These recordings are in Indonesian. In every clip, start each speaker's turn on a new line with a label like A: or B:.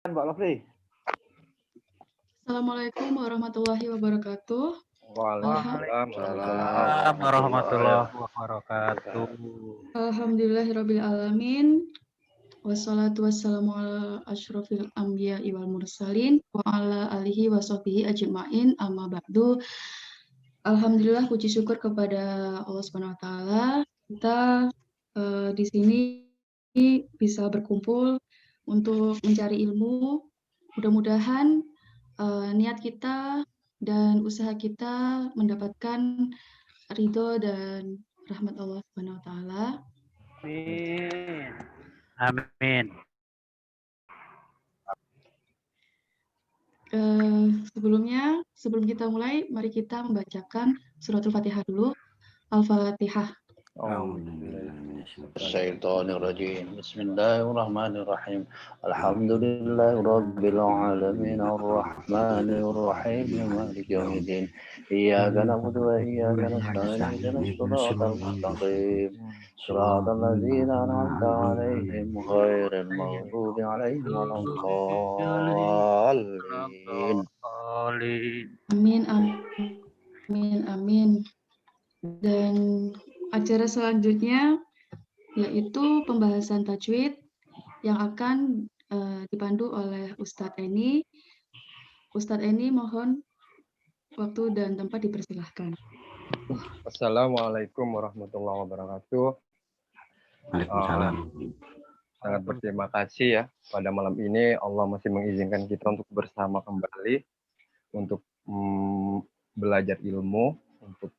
A: Mbak Lovely.
B: Assalamualaikum warahmatullahi wabarakatuh.
C: Waalaikumsalam warahmatullahi wabarakatuh.
B: Alhamdulillahirabbil alamin. Wassalatu wassalamu ala asyrofil anbiya'i wal mursalin wa ala alihi wa sahbihi ajma'in amma ba'du. Alhamdulillah puji syukur kepada Allah Subhanahu wa taala. Kita di sini bisa berkumpul untuk mencari ilmu. Mudah-mudahan niat kita dan usaha kita mendapatkan ridho dan rahmat Allah Subhanahu wa taala.
C: Amin.
B: Sebelum kita mulai, mari kita membacakan suratul Fatihah dulu. Al-Fatihah.
A: Syaitanirrajim. Bismillahirrahmanirrahim. Alhamdulillahirabbil alamin arrahmanir rahim maliki yaumiddin. Iyyaka na'budu wa iyyaka nasta'in ihdinas siratal mustaqim. Shiratal ladzina an'amta 'alaihim ghairil maghdubi 'alaihim waladdallin.
B: Amin, amin, amin. Dan acara selanjutnya yaitu pembahasan tajwid yang akan dipandu oleh Ustadz Eni. Ustadz Eni, mohon waktu dan tempat dipersilahkan.
D: Assalamualaikum warahmatullahi wabarakatuh.
C: Waalaikumsalam.
D: Sangat berterima kasih ya pada malam ini Allah masih mengizinkan kita untuk bersama kembali untuk belajar ilmu, untuk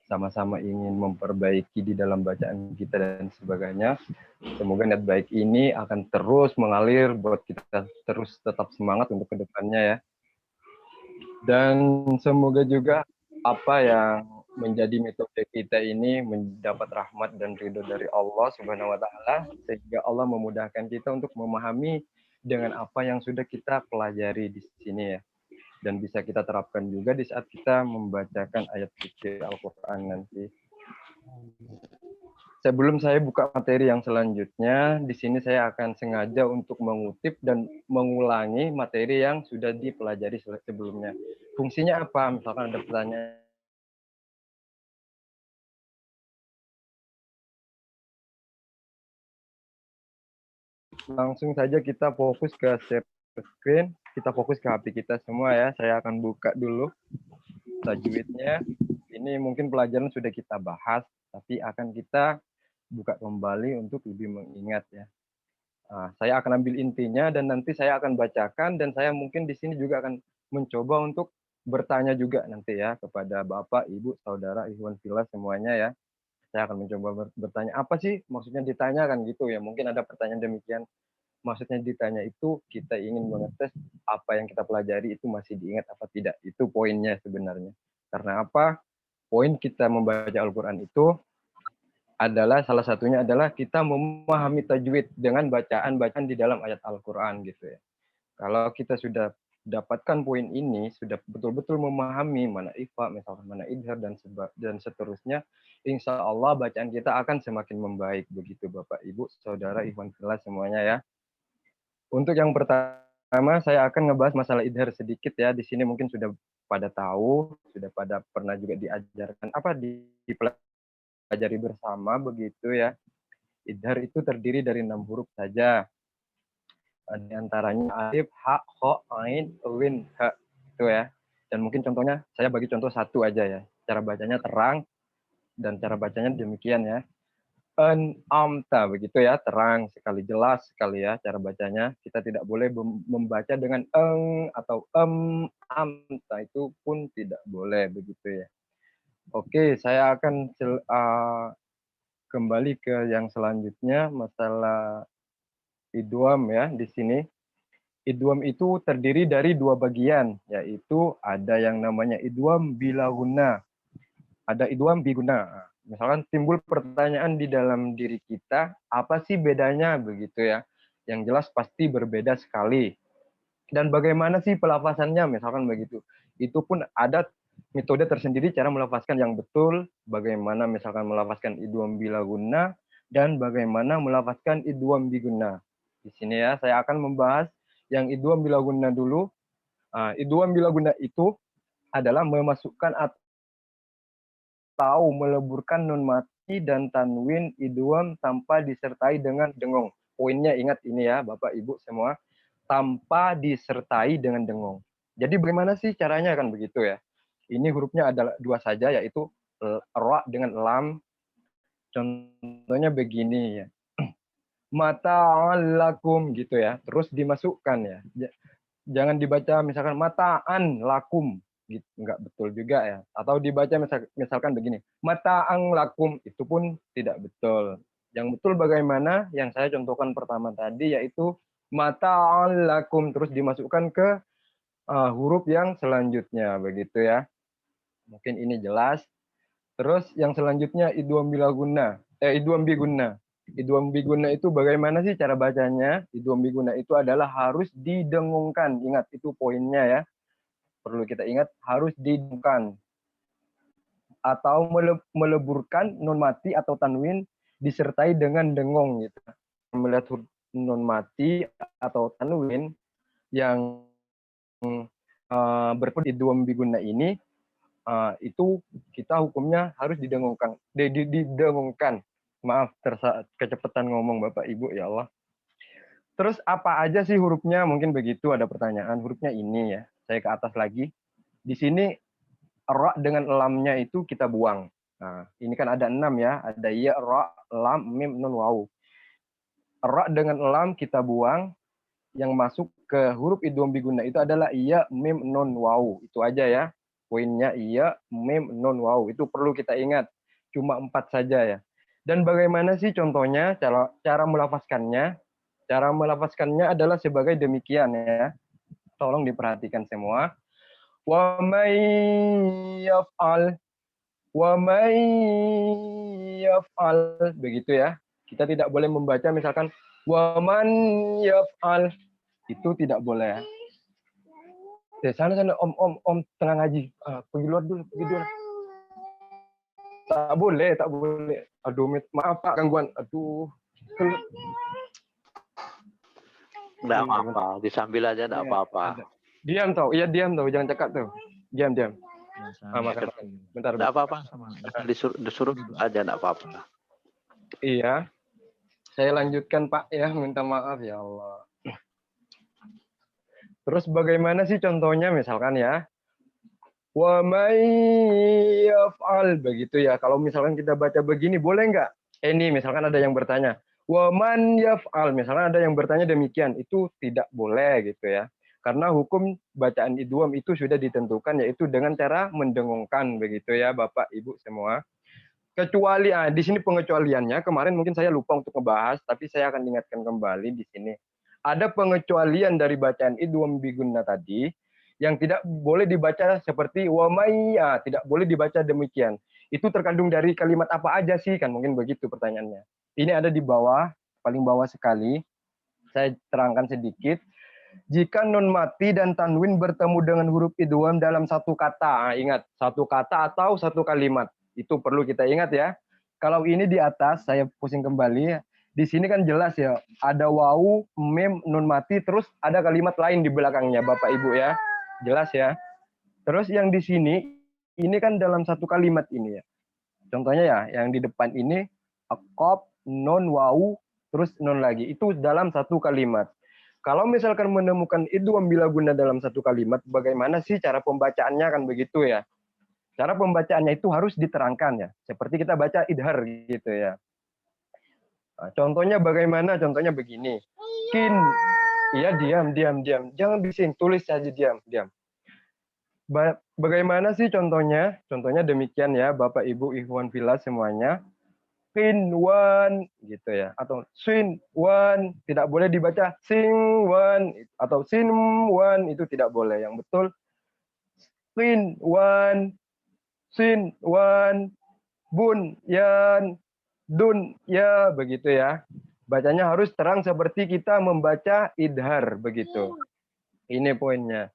D: sama-sama ingin memperbaiki di dalam bacaan kita dan sebagainya. Semoga niat baik ini akan terus mengalir buat kita terus tetap semangat untuk kedepannya ya. Dan semoga juga apa yang menjadi metode kita ini mendapat rahmat dan ridho dari Allah Subhanahu wa taala, sehingga Allah memudahkan kita untuk memahami dengan apa yang sudah kita pelajari di sini ya. Dan bisa kita terapkan juga di saat kita membacakan ayat suci Al-Qur'an nanti. Sebelum saya buka materi yang selanjutnya, di sini saya akan sengaja untuk mengutip dan mengulangi materi yang sudah dipelajari sebelumnya. Fungsinya apa? Misalkan ada pertanyaan. Langsung saja kita fokus ke share screen, kita fokus ke HP kita semua ya. Saya akan buka dulu tajwidnya. Ini mungkin pelajaran sudah kita bahas, tapi akan kita buka kembali untuk lebih mengingat ya. Nah, saya akan ambil intinya dan nanti saya akan bacakan dan saya mungkin di sini juga akan mencoba untuk bertanya juga nanti ya kepada Bapak, Ibu, Saudara, Ikhwan Fillah semuanya ya. Saya akan mencoba bertanya, apa sih maksudnya ditanya kan gitu ya. Mungkin ada pertanyaan demikian. Maksudnya ditanya itu kita ingin mengetes apa yang kita pelajari itu masih diingat apa tidak. Itu poinnya sebenarnya. Karena apa? Poin kita membaca Al-Quran itu adalah salah satunya adalah kita memahami tajwid dengan bacaan-bacaan di dalam ayat Al-Quran gitu ya. Kalau kita sudah dapatkan poin ini, sudah betul-betul memahami mana ifa, misalkan mana idhar dan seterusnya, insya Allah bacaan kita akan semakin membaik begitu Bapak Ibu, Saudara, Ikhwan Fillah semuanya ya. Untuk yang pertama saya akan ngebahas masalah idhar sedikit ya. Di sini mungkin sudah pada tahu, sudah pada pernah juga diajarkan dipelajari bersama begitu ya. Idhar itu terdiri dari 6 huruf saja. Di antaranya alif, ha, kho, ain, win, ha. Itu ya. Dan mungkin contohnya, saya bagi contoh satu aja ya. Cara bacanya terang, dan cara bacanya demikian ya. Amta, begitu ya. Terang sekali, jelas sekali ya cara bacanya. Kita tidak boleh membaca dengan atau amta. Itu pun tidak boleh, begitu ya. Oke, saya akan kembali ke yang selanjutnya, masalah idgham ya di sini. Idgham itu terdiri dari 2 bagian, yaitu ada yang namanya idgham bila guna, ada idgham bi guna. Misalkan timbul pertanyaan di dalam diri kita, apa sih bedanya begitu ya? Yang jelas pasti berbeda sekali. Dan bagaimana sih pelafazannya misalkan begitu. Itu pun ada metode tersendiri cara melafazkan yang betul, bagaimana misalkan melafazkan idgham bila guna dan bagaimana melafazkan idgham bi guna. Di sini ya saya akan membahas Yang idgham bila gunnah dulu. Idgham bila gunnah itu adalah memasukkan atau meleburkan nun mati dan tanwin idgham tanpa disertai dengan dengong. Poinnya ingat ini ya Bapak Ibu semua, tanpa disertai dengan dengong. Jadi bagaimana sih caranya kan begitu ya. Ini hurufnya adalah dua saja, yaitu ra dengan lam. Contohnya begini ya. Mata'an lakum gitu ya. Terus dimasukkan ya. Jangan dibaca misalkan mata'an lakum gitu, nggak betul juga ya. Atau dibaca misalkan begini, mata'an lakum, itu pun tidak betul. Yang betul bagaimana yang saya contohkan pertama tadi, yaitu mata'an lakum terus dimasukkan ke huruf yang selanjutnya begitu ya. Mungkin ini jelas. Terus yang selanjutnya idgham bila gunnah, idgham bi gunnah. Idgham bi gunnah itu bagaimana sih cara bacanya? Idgham bi gunnah itu adalah harus didengungkan. Ingat itu poinnya ya. Perlu kita ingat, harus didengungkan atau meleburkan nun mati atau tanwin disertai dengan dengong gitu. Melihat huruf nun mati atau tanwin yang berpun idgham bi gunnah ini, itu kita hukumnya harus didengungkan. Didengungkan. Maaf, kecepatan ngomong Bapak Ibu ya Allah. Terus apa aja sih hurufnya? Mungkin begitu ada pertanyaan. Hurufnya ini ya. Saya ke atas lagi. Di sini ra dengan lamnya itu kita buang. Nah, ini kan ada 6 ya. Ada ya, ra, lam, mim, nun, waw. Ra dengan lam kita buang. Yang masuk ke huruf idgham bi gunnah itu adalah ya, mim, nun, waw. Itu aja ya. Poinnya iya, mim, nun, waw. Itu perlu kita ingat. Cuma 4 saja ya. Dan bagaimana sih contohnya cara melafazkannya? Cara melafazkannya adalah sebagai demikian ya. Tolong diperhatikan semua. Wa may yaf'al. Wa may yaf'al. Begitu ya. Kita tidak boleh membaca misalkan wa man yaf'al. Itu tidak boleh ya. Sana om tengah ngaji. Pergi luar dulu, pergi dulu. Tak boleh. Aduh, maaf Pak gangguan. Aduh.
A: Enggak apa-apa, disambil aja enggak apa-apa.
D: Diam tau, iya diam tau, jangan cakap tuh. Diam. Makan. Bentar.
A: Enggak apa-apa, disuruh aja enggak apa-apa.
D: Iya. Saya lanjutkan Pak ya, minta maaf ya Allah. Terus bagaimana sih contohnya misalkan ya? Wa may yaf'al begitu ya. Kalau misalkan kita baca begini boleh nggak? Ini misalkan ada yang bertanya, wa man yaf'al, misalkan ada yang bertanya demikian, itu tidak boleh gitu ya. Karena hukum bacaan idgham itu sudah ditentukan, yaitu dengan cara mendengungkan begitu ya Bapak Ibu semua. Kecuali di sini pengecualiannya, kemarin mungkin saya lupa untuk membahas, tapi saya akan ingatkan kembali di sini. Ada pengecualian dari bacaan idgham bi gunnah tadi, yang tidak boleh dibaca seperti wa may, tidak boleh dibaca demikian. Itu terkandung dari kalimat apa aja sih? Kan mungkin begitu pertanyaannya. Ini ada di bawah, paling bawah sekali. Saya terangkan sedikit. Jika nun mati dan tanwin bertemu dengan huruf idgham dalam satu kata. Ingat, satu kata atau satu kalimat. Itu perlu kita ingat ya. Kalau ini di atas, saya pusing kembali. Di sini kan jelas ya, ada wawu, mim, nun mati, terus ada kalimat lain di belakangnya, Bapak Ibu ya. Jelas ya. Terus yang di sini, ini kan dalam satu kalimat ini ya. Contohnya ya, yang di depan ini, aqab, nun, wawu, terus nun lagi. Itu dalam satu kalimat. Kalau misalkan menemukan idgham bila gunnah dalam satu kalimat, bagaimana sih cara pembacaannya kan begitu ya. Cara pembacaannya itu harus diterangkan ya. Seperti kita baca idhar gitu ya. Nah, contohnya bagaimana? Contohnya begini. Kin. Iya, diam. Jangan bising, tulis saja diam. Bagaimana sih contohnya? Contohnya demikian ya, Bapak Ibu ikhwan fillah semuanya. Qinwan gitu ya, atau sinwan, tidak boleh dibaca singwan atau sinwan, itu tidak boleh. Yang betul sinwan, bun yan, dun ya, begitu ya. Bacanya harus terang seperti kita membaca idhar begitu. Ini poinnya.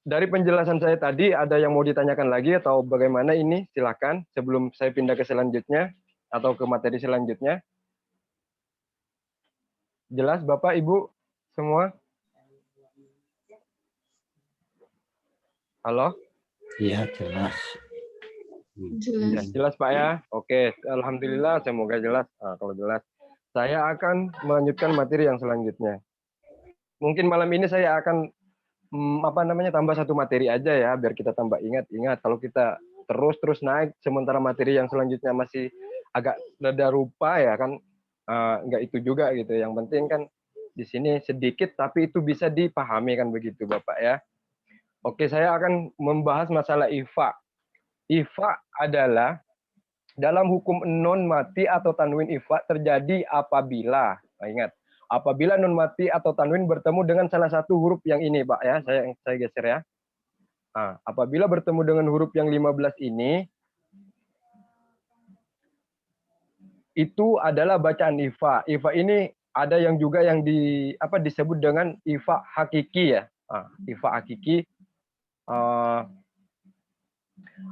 D: Dari penjelasan saya tadi, ada yang mau ditanyakan lagi atau bagaimana ini? Silakan sebelum saya pindah ke selanjutnya atau ke materi selanjutnya. Jelas Bapak Ibu? semua? Halo?
C: Iya, jelas.
D: Ya,
B: Jelas.
D: jelas Pak ya. Oke, alhamdulillah semoga jelas. Nah, kalau jelas, saya akan melanjutkan materi yang selanjutnya. Mungkin malam ini saya akan tambah satu materi aja ya, biar kita tambah ingat. Kalau kita terus naik, sementara materi yang selanjutnya masih agak rada rupa ya kan, nggak itu juga gitu. Yang penting kan di sini sedikit, tapi itu bisa dipahami kan begitu Bapak ya. Oke, saya akan membahas masalah ifa. Ifa adalah dalam hukum non mati atau tanwin ifa terjadi apabila, ingat, apabila non mati atau tanwin bertemu dengan salah satu huruf yang ini, Pak ya. Saya geser ya. Nah, apabila bertemu dengan huruf yang 15 ini, itu adalah bacaan ifa. Ifa ini ada yang juga yang disebut dengan ifa hakiki ya. Nah, ifa hakiki.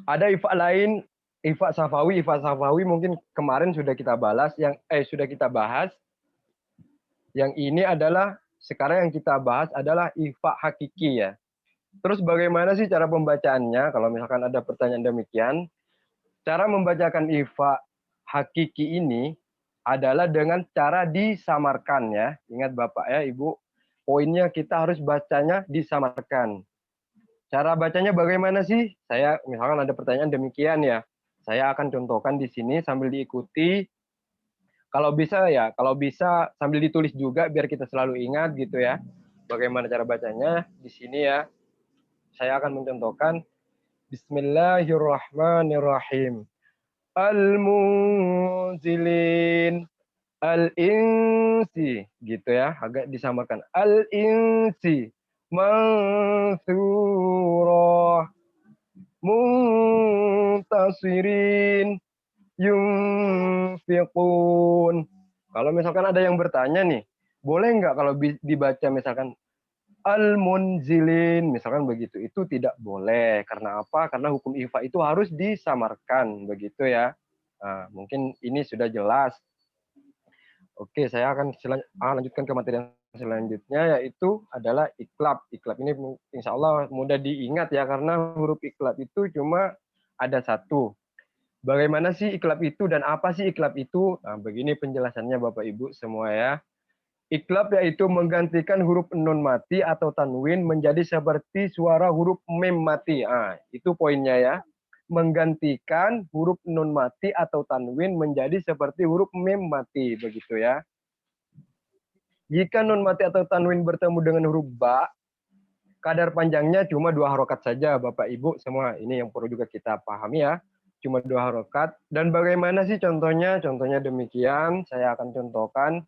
D: Ada ifa lain, ifa safawi. Ifa safawi mungkin kemarin sudah kita bahas. Yang ini adalah sekarang yang kita bahas adalah ifa hakiki ya. Terus bagaimana sih cara pembacaannya? Kalau misalkan ada pertanyaan demikian, cara membacakan ifa hakiki ini adalah dengan cara disamarkan ya. Ingat Bapak ya, Ibu, poinnya kita harus bacanya disamarkan. Cara bacanya bagaimana sih? Saya misalkan ada pertanyaan demikian ya. Saya akan contohkan di sini sambil diikuti. Kalau bisa sambil ditulis juga biar kita selalu ingat gitu ya. Bagaimana cara bacanya di sini ya. Saya akan mencontohkan Bismillahirrahmanirrahim. Al-munzilin al-insi gitu ya, agak disamarkan. Al-insi mansurah muntasirin yunfiqun. Kalau misalkan ada yang bertanya nih, boleh nggak kalau dibaca misalkan al-munzilin, misalkan begitu, itu tidak boleh. Karena apa? Karena hukum ifa itu harus disamarkan, begitu ya. Nah, mungkin ini sudah jelas. Oke, saya akan lanjutkan ke materi yang selanjutnya, yaitu adalah iklab. Iklab ini insya Allah mudah diingat ya, karena huruf iklab itu cuma ada satu. Bagaimana sih iklab itu dan apa sih iklab itu? Nah, begini penjelasannya Bapak Ibu semua ya. Iklab yaitu menggantikan huruf nun mati atau tanwin menjadi seperti suara huruf mem mati. Ah, itu poinnya ya. Menggantikan huruf nun mati atau tanwin menjadi seperti huruf mem mati, begitu ya. Jika nun mati atau tanwin bertemu dengan huruf ba, kadar panjangnya cuma 2 harokat saja, Bapak Ibu semua. Ini yang perlu juga kita pahami ya. Cuma 2 harokat. Dan bagaimana sih contohnya? Contohnya demikian. Saya akan contohkan.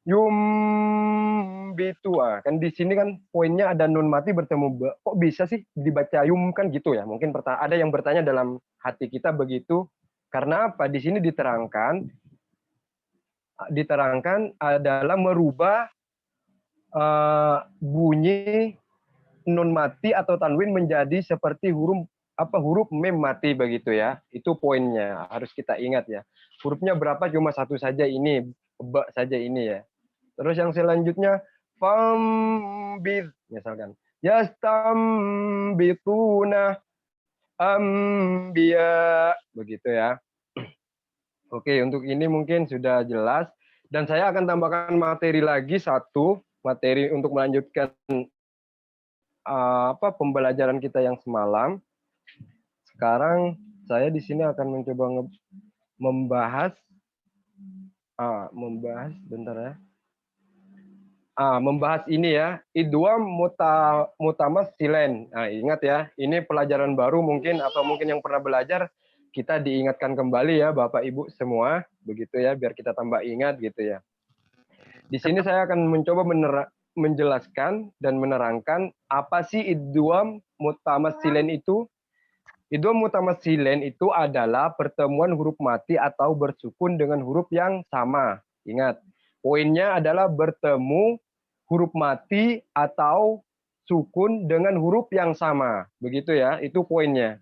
D: Yumbitu, kan di sini kan poinnya ada nun mati bertemu ba. Kok bisa sih dibaca yum kan gitu ya? Mungkin ada yang bertanya dalam hati kita begitu. Karena apa? Di sini diterangkan adalah merubah bunyi nun mati atau tanwin menjadi seperti huruf mem mati begitu ya. Itu poinnya, harus kita ingat ya. Hurufnya berapa? Cuma satu saja ini, ba saja ini ya. Terus yang selanjutnya fambid misalkan yastambituna ambiya begitu ya. Oke, untuk ini mungkin sudah jelas dan saya akan tambahkan materi lagi satu materi untuk melanjutkan pembelajaran kita yang semalam. Sekarang saya di sini akan mencoba membahas bentar ya. Membahas ini ya, idgham mutamatsilain. Nah, ingat ya, ini pelajaran baru mungkin atau mungkin yang pernah belajar, kita diingatkan kembali ya Bapak Ibu semua, begitu ya, biar kita tambah ingat gitu ya. Di sini saya akan mencoba menjelaskan dan menerangkan apa sih idgham mutamatsilain itu. Idgham mutamatsilain itu adalah pertemuan huruf mati atau bersukun dengan huruf yang sama. Ingat, poinnya adalah bertemu huruf mati atau sukun dengan huruf yang sama. Begitu ya, itu poinnya.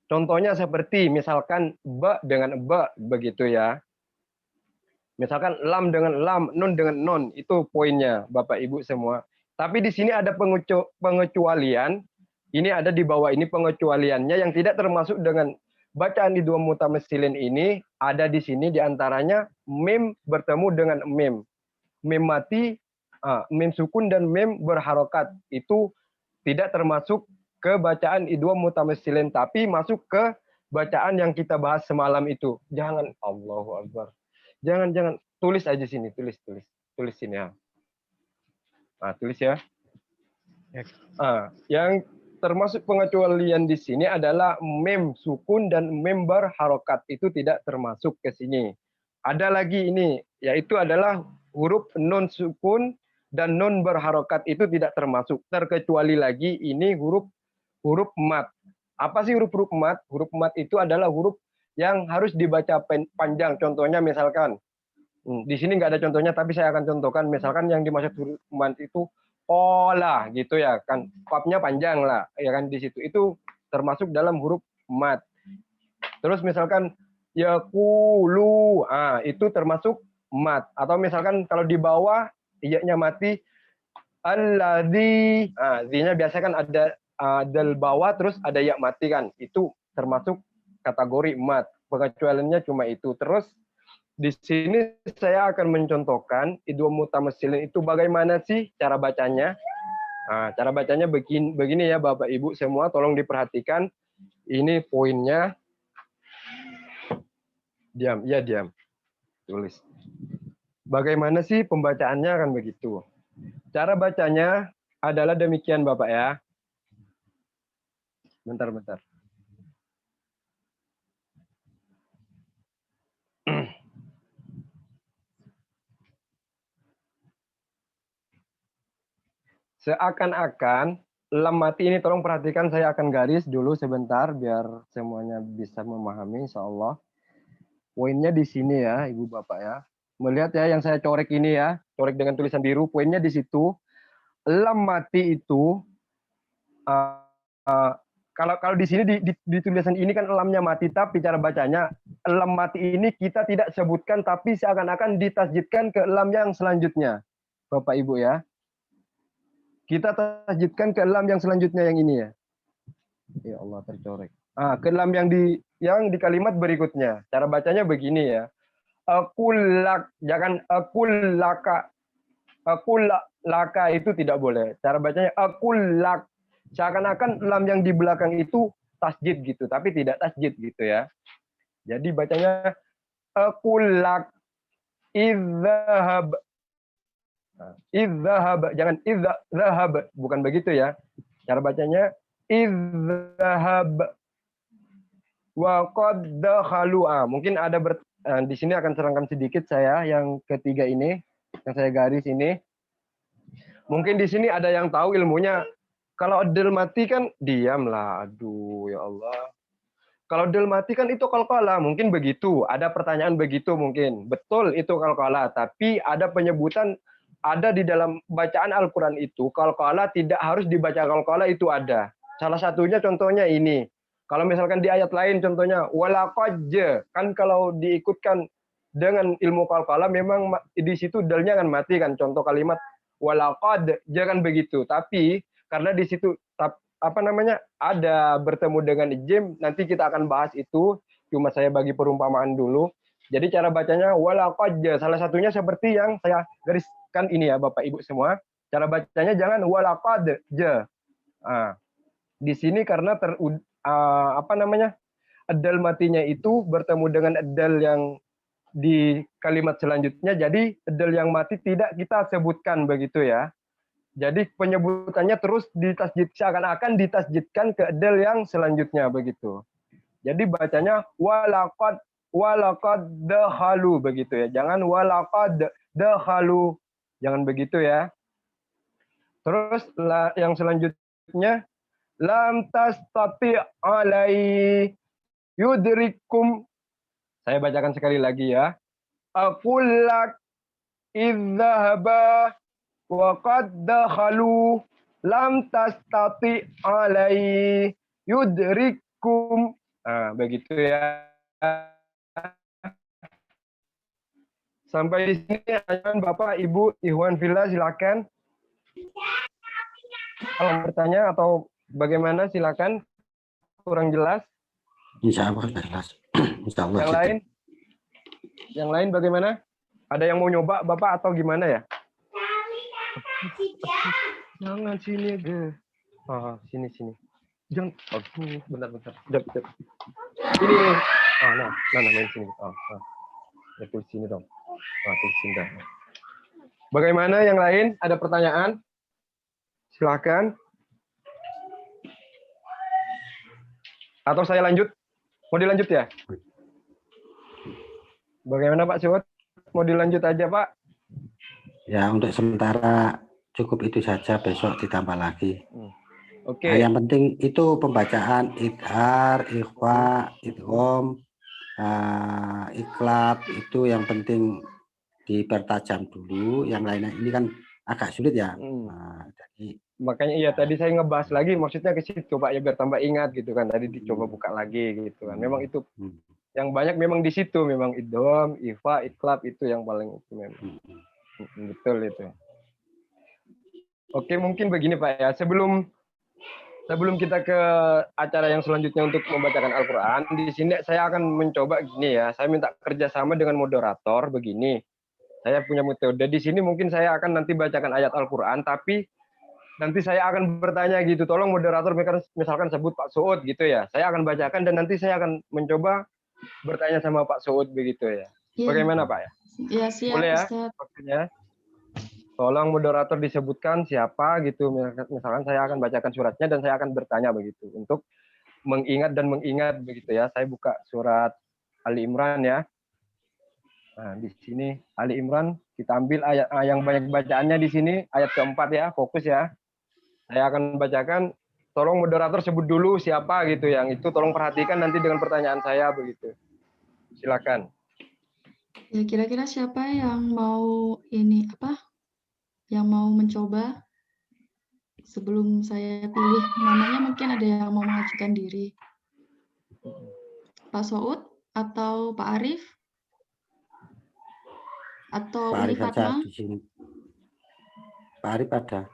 D: Contohnya seperti misalkan ba dengan ba, begitu ya. Misalkan lam dengan lam, nun dengan non, itu poinnya Bapak Ibu semua. Tapi di sini ada pengecualian, ini ada di bawah ini pengecualiannya yang tidak termasuk dengan bacaan di dua mutamassilin ini, ada di sini diantaranya mim bertemu dengan mim. Mim mati, mim sukun dan mim berharokat. Itu tidak termasuk ke bacaan I2 mutamassilin, tapi masuk ke bacaan yang kita bahas semalam itu. Jangan, Allahu Akbar. Jangan tulis aja sini, tulis sini ya. Tulis ya. Yang termasuk pengecualian di sini adalah mem sukun dan mem berharokat, itu tidak termasuk ke sini. Ada lagi ini, yaitu adalah huruf non sukun dan non berharokat, itu tidak termasuk. Terkecuali lagi ini huruf mat. Apa sih huruf mat? Huruf mat itu adalah huruf yang harus dibaca panjang. Contohnya misalkan, di sini nggak ada contohnya, tapi saya akan contohkan. Misalkan yang dimaksud huruf mat itu olah gitu ya kan, kopnya panjang lah, ya kan di situ. Itu termasuk dalam huruf mat. Terus misalkan yaqulu, itu termasuk mat. Atau misalkan kalau di bawah iya-nya mati, alladzi, zi-nya biasa kan ada del bawah terus ada ya mati kan, itu termasuk kategori mat. Pengecualiannya cuma itu. Terus di sini saya akan mencontohkan I2 mutamassilin itu bagaimana sih cara bacanya. Cara bacanya begini ya Bapak Ibu semua, tolong diperhatikan. Ini poinnya. Diam. Tulis. Bagaimana sih pembacaannya kan begitu. Cara bacanya adalah demikian Bapak ya. Bentar. Seakan-akan lam mati ini, tolong perhatikan, saya akan garis dulu sebentar biar semuanya bisa memahami insyaallah. Poinnya di sini ya Ibu Bapak ya. Melihat ya yang saya corek ini ya, corek dengan tulisan biru, poinnya di situ. Lam mati itu kalau di sini di tulisan ini kan lamnya mati, tapi cara bacanya lam mati ini kita tidak sebutkan, tapi seakan-akan ditasjidkan ke lam yang selanjutnya, Bapak Ibu ya. Kita tasjidkan ke lam yang selanjutnya yang ini ya. Ya Allah, tercorek. Ke lam yang di kalimat berikutnya. Cara bacanya begini ya. Akulak, jangan akulaka. Akulaka itu tidak boleh. Cara bacanya akulak. Seakan-akan lam yang di belakang itu tasjid gitu, tapi tidak tasjid gitu ya. Jadi bacanya akulak idzahab. Idzahab, jangan idzahab, bukan begitu ya. Cara bacanya idzahab wa qad dakhalu. Mungkin ada di sini akan serangkan sedikit saya yang ketiga ini, yang saya garis ini. Mungkin di sini ada yang tahu ilmunya. Kalau del mati kan diamlah. Aduh ya Allah. Kalau del mati kan itu qalqalah, mungkin begitu. Ada pertanyaan begitu mungkin. Betul itu qalqalah, tapi ada penyebutan, ada di dalam bacaan Al-Qur'an itu qalqalah tidak harus dibaca qalqalah, itu ada. Salah satunya contohnya ini. Kalau misalkan di ayat lain contohnya walaqad, kan kalau diikutkan dengan ilmu qalqalah memang di situ dalnya kan mati kan, contoh kalimat walaqad, jangan begitu. Tapi karena di situ ada bertemu dengan jim, nanti kita akan bahas itu, cuma saya bagi perumpamaan dulu. Jadi cara bacanya walaqad, salah satunya seperti yang saya gariskan ini ya Bapak Ibu semua. Cara bacanya jangan walaqad. Di sini karena adal matinya itu bertemu dengan adal yang di kalimat selanjutnya, jadi adal yang mati tidak kita sebutkan begitu ya. Jadi penyebutannya terus ditasjid, seakan-akan ditasjidkan ke adal yang selanjutnya begitu. Jadi bacanya walaqad dakhalu begitu ya. Jangan walaqad dakhalu. Jangan begitu ya. Terus yang selanjutnya lam tastati alai yudrikum. Saya bacakan sekali lagi ya. Aqullak idzahaba wa qad dakhalu lam tastati alai yudrikum. Begitu ya. Sampai di sini ajuan Bapak, Ibu, Ikhwan Fillah silakan. Kalau bertanya atau bagaimana silakan. Kurang jelas.
C: Insya Allah jelas. Insya Allah.
D: Yang lain? Yang lain bagaimana? Ada yang mau nyoba Bapak atau gimana ya? Jangan sini deh. Sini. Jangan. Bentar. Bentar. Ini nih. Nah, main sini. Itu sini dong. Itu sini dah. Bagaimana yang lain? Ada pertanyaan? Silakan. Atau saya lanjut? Mau dilanjut ya? Bagaimana Pak Suud? Mau dilanjut aja Pak?
C: Ya, untuk sementara cukup itu saja, besok ditambah lagi.
D: Oke.
C: Nah, yang penting itu pembacaan idhar, ikhfa, idgham, iklab, itu yang penting dipertajam dulu. Yang lainnya ini kan agak sulit ya. Jadi
D: makanya iya tadi saya ngebahas lagi, maksudnya ke situ Pak ya, biar tambah ingat gitu kan. Tadi dicoba buka lagi gitu kan. Memang itu yang banyak memang di situ, memang idgham, ikhfa, iklab itu yang paling itu memang. Betul itu. Oke, mungkin begini Pak ya, sebelum kita ke acara yang selanjutnya untuk membacakan Al-Qur'an, di sini saya akan mencoba gini ya. Saya minta kerjasama dengan moderator begini. Saya punya metode di sini, mungkin saya akan nanti bacakan ayat Al-Qur'an, tapi nanti saya akan bertanya gitu, tolong moderator misalkan sebut Pak Suud gitu ya. Saya akan bacakan dan nanti saya akan mencoba bertanya sama Pak Suud begitu ya. Bagaimana Pak ya?
B: Ya, siap,
D: boleh ya?
B: Ustaz.
D: Maksudnya, tolong moderator disebutkan siapa gitu. Misalkan saya akan bacakan suratnya dan saya akan bertanya begitu. Untuk mengingat begitu ya. Saya buka surat Ali Imran ya. Nah, di sini Ali Imran kita ambil ayat yang banyak bacaannya di sini, ayat keempat ya, fokus ya. Saya akan bacakan, tolong moderator sebut dulu siapa gitu yang itu, tolong perhatikan nanti dengan pertanyaan saya begitu. Silakan.
B: Ya, kira-kira siapa yang mau yang mau mencoba? Sebelum saya pilih namanya, mungkin ada yang mau mengajukan diri. Pak Suud atau Pak Arif? Atau
C: Pak
B: Umi
C: Arif saja
B: Fatma?
C: di sini. Pak Arif ada.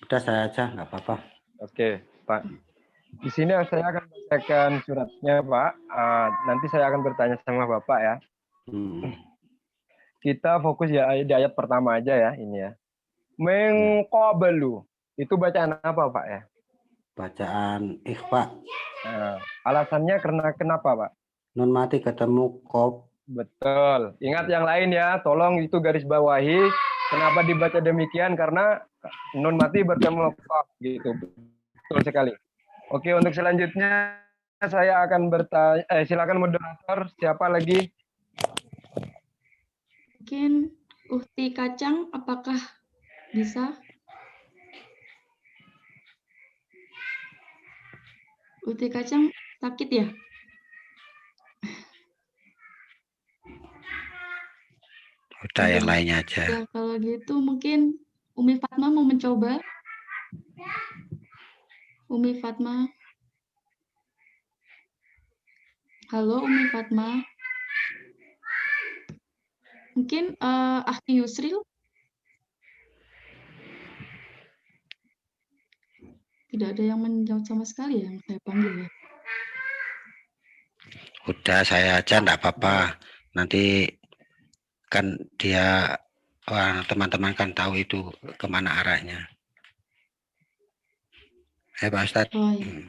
C: Udah saya aja, nggak apa-apa.
D: Oke, Pak. Di sini saya akan bacakan suratnya, Pak. Nanti saya akan bertanya sama Bapak ya. Kita fokus ya di ayat pertama aja ya, ini ya. Mengqablu. Itu bacaan apa, Pak ya?
C: Bacaan ikhfa.
D: Alasannya karena kenapa, Pak?
C: Nun mati ketemu qaf.
D: Betul. Ingat yang lain ya, tolong itu garis bawahi. Kenapa dibaca demikian? Karena nun mati bertemu qaf gitu. Betul sekali. Oke, untuk selanjutnya saya akan bertanya, silakan moderator, siapa lagi?
B: Mungkin Uhti Kacang, apakah bisa? Uhti Kacang sakit ya?
C: Udah yang lainnya aja.
B: Ya, kalau gitu mungkin Umi Fatma mau mencoba. Umi Fatma. Halo Umi Fatma. Mungkin Ahli Yusril. Tidak ada yang menjawab sama sekali yang saya panggil ya.
C: Udah saya aja, enggak apa-apa. Nanti kan dia, teman-teman kan tahu itu kemana arahnya. Pak Ustadz.
B: Oh iya.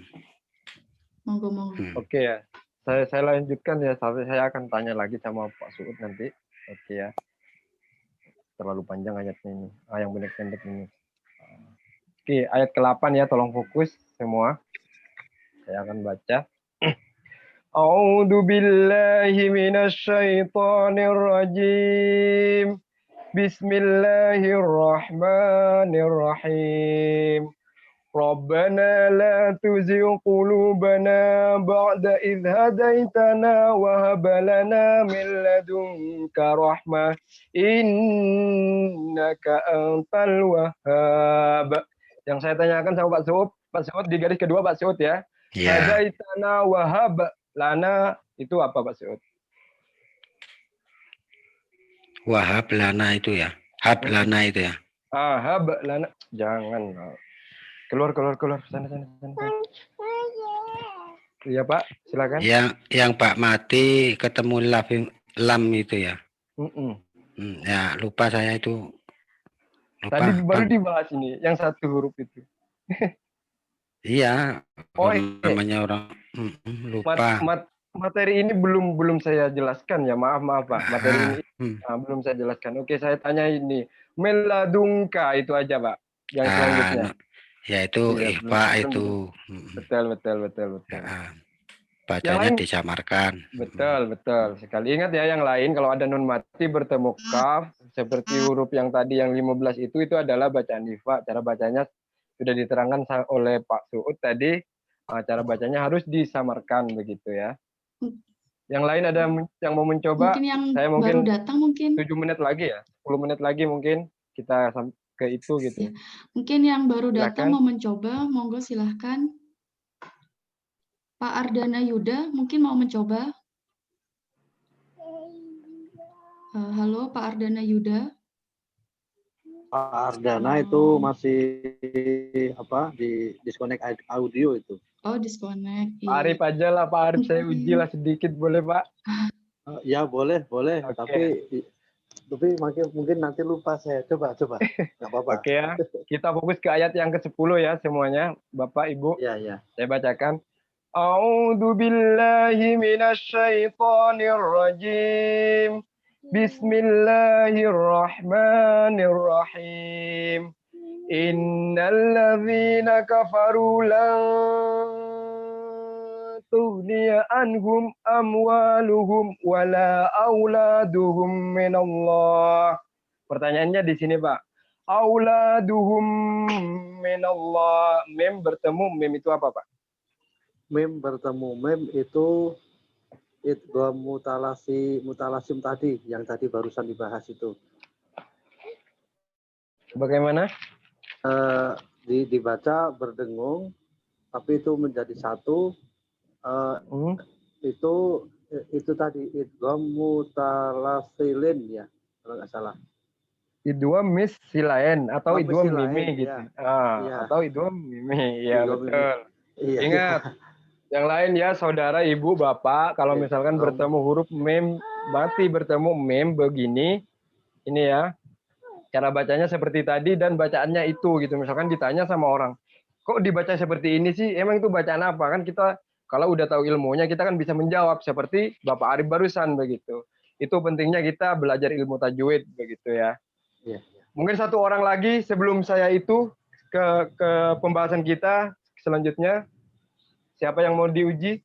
B: Monggo.
D: Oke ya. Saya lanjutkan ya, sampai saya akan tanya lagi sama Pak Suud nanti. Oke ya. Terlalu panjang ayatnya ini. Yang pendek-pendek ini. Oke, ayat ke-8 ya, tolong fokus semua. Saya akan baca. A'udzu billahi minasyaitonir rajim. Bismillahirrahmanirrahim. Rabbana la tuzigh qulubana ba'da idh hadaitana wa hab lana min ladunka rahmah innaka antal wahhab. Yang saya tanyakan sama Pak Suud di garis kedua Pak Suud ya.
C: Ya.
D: Hadaitana wa hab lana itu apa Pak Suud?
C: Wahab lana itu ya. Hab lana itu ya.
D: Hab lana. Jangan. Keluar sana. Iya Pak, silakan.
C: Yang Pak mati ketemu lam itu ya. Ya lupa saya itu. Lupa.
D: Tadi baru dibahas ini, yang satu huruf itu.
C: Iya.
D: Oh,
C: namanya orang lupa.
D: Materi ini belum saya jelaskan ya, maaf Pak. Materi ini belum saya jelaskan. Oke, saya tanya ini. Meladungka itu aja Pak. Yang selanjutnya.
C: Ya itu ikhfa itu.
D: Betul.
C: Ya, bacanya disamarkan.
D: Betul sekali. Ingat ya, yang lain kalau ada nun mati bertemu kaf seperti huruf yang tadi yang 15 itu adalah bacaan ikhfa. Cara bacanya sudah diterangkan oleh Pak Suud tadi. Cara bacanya harus disamarkan begitu ya. Yang lain ada yang mau mencoba? Saya mungkin
B: baru datang mungkin
D: 7 menit lagi ya, 10 menit lagi mungkin kita ke itu gitu.
B: Ya. Mungkin yang baru datang mau mencoba, monggo silahkan. Pak Ardana Yuda mungkin mau mencoba. Halo Pak Ardana Yuda.
A: Pak Ardana itu masih di disconnect audio itu.
B: Oh, disconnect.
D: Pak Arif aja lah, Pak Arif saya uji lah sedikit boleh Pak?
A: Ya boleh.
D: Okay.
A: Tapi mungkin nanti lupa saya. Coba. Nggak apa-apa.
D: Oke ya. Kita fokus ke ayat yang ke-10 ya semuanya, Bapak Ibu.
A: Iya.
D: Saya bacakan. A'udzu billahi minasyaitonir rajim. Bismillahirrahmanirrahim. Innal ladzina kafaru lan tughniya anhum amwaluhum wala auladuhum minallah. Pertanyaannya di sini, Pak. Auladuhum minallah. Mem bertemu, mem itu apa, Pak?
A: Mem bertemu, mem itu mutalasim tadi, yang tadi barusan dibahas itu. Bagaimana? Dibaca berdengung, tapi itu menjadi satu. Itu tadi idgham mutalasilin ya, kalau nggak salah. Idgham silain atau idgham mimi gitu. Ya. Atau idgham mimi, ya betul. Iya. Ingat, yang lain ya saudara, ibu, bapak, kalau misalkan bertemu huruf mem, mati bertemu mem begini, ini ya. Cara bacanya seperti tadi dan bacaannya itu gitu. Misalkan ditanya sama orang, kok dibaca seperti ini sih? Emang itu bacaan apa? Kan kita kalau udah tahu ilmunya kita kan bisa menjawab seperti Bapak Arif barusan begitu. Itu pentingnya kita belajar ilmu tajwid begitu ya. Iya. Mungkin satu orang lagi sebelum saya itu ke pembahasan kita selanjutnya. Siapa yang mau diuji?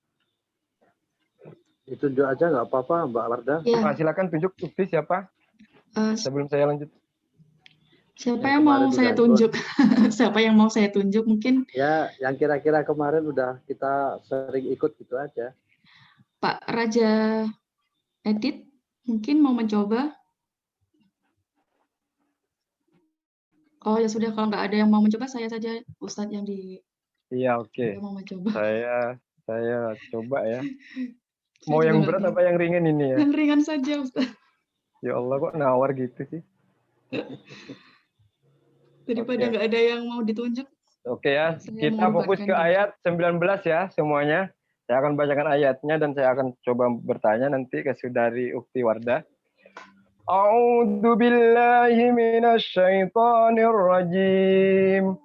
A: Ditunjuk aja nggak apa-apa Mbak Wardah.
B: Ya.
D: Silakan tunjuk bukti siapa? Sebelum saya lanjut.
B: Siapa yang mau saya tunjuk? Siapa yang mau saya tunjuk mungkin?
A: Ya, yang kira-kira kemarin udah kita sering ikut gitu aja.
B: Pak Raja Edit mungkin mau mencoba? Oh ya sudah, kalau nggak ada yang mau mencoba, saya saja Ustadz yang di.
D: Iya, oke.
B: Mau mencoba.
D: Saya coba ya. Mau yang berat apa yang ringan ini ya?
B: Yang ringan saja Ustadz.
D: Ya Allah, kok nawar gitu sih?
B: Daripada nggak ada yang mau ditunjuk.
D: Oke ya, kita fokus ke ayat 19 ya semuanya. Saya akan bacakan ayatnya dan saya akan coba bertanya nanti ke Saudari Ukti Wardah. A'udzu billahi minasyaitonir rajim.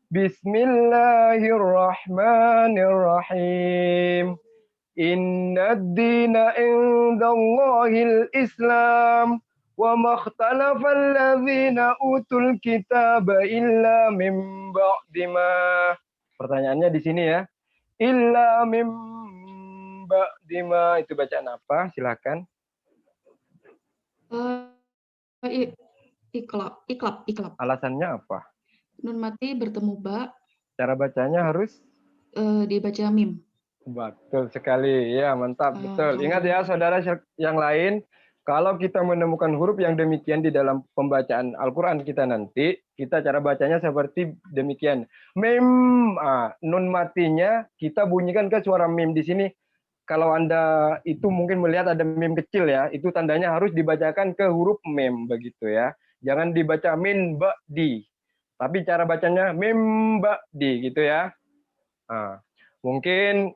D: Bismillahirrahmanirrahim. Innad dina indallahil Islam. Wa makhtalafa alladzina utul kitaba illa mim ba'di ma. Pertanyaannya di sini ya. Illa mim ba'di ma, itu bacaan apa? Silakan.
B: Iklab.
D: Alasannya apa?
B: Nun mati bertemu ba.
D: Cara bacanya harus
B: dibaca mim.
D: Betul sekali. Ya, mantap. Betul. Ingat ya saudara yang lain, kalau kita menemukan huruf yang demikian di dalam pembacaan Al-Quran kita nanti, kita cara bacanya seperti demikian. Mim, nun matinya kita bunyikan ke suara mim di sini. kalau Anda itu mungkin melihat ada mim kecil ya, itu tandanya harus dibacakan ke huruf mim begitu ya. Jangan dibaca min ba di. Tapi cara bacanya mim ba di gitu ya. Nah, mungkin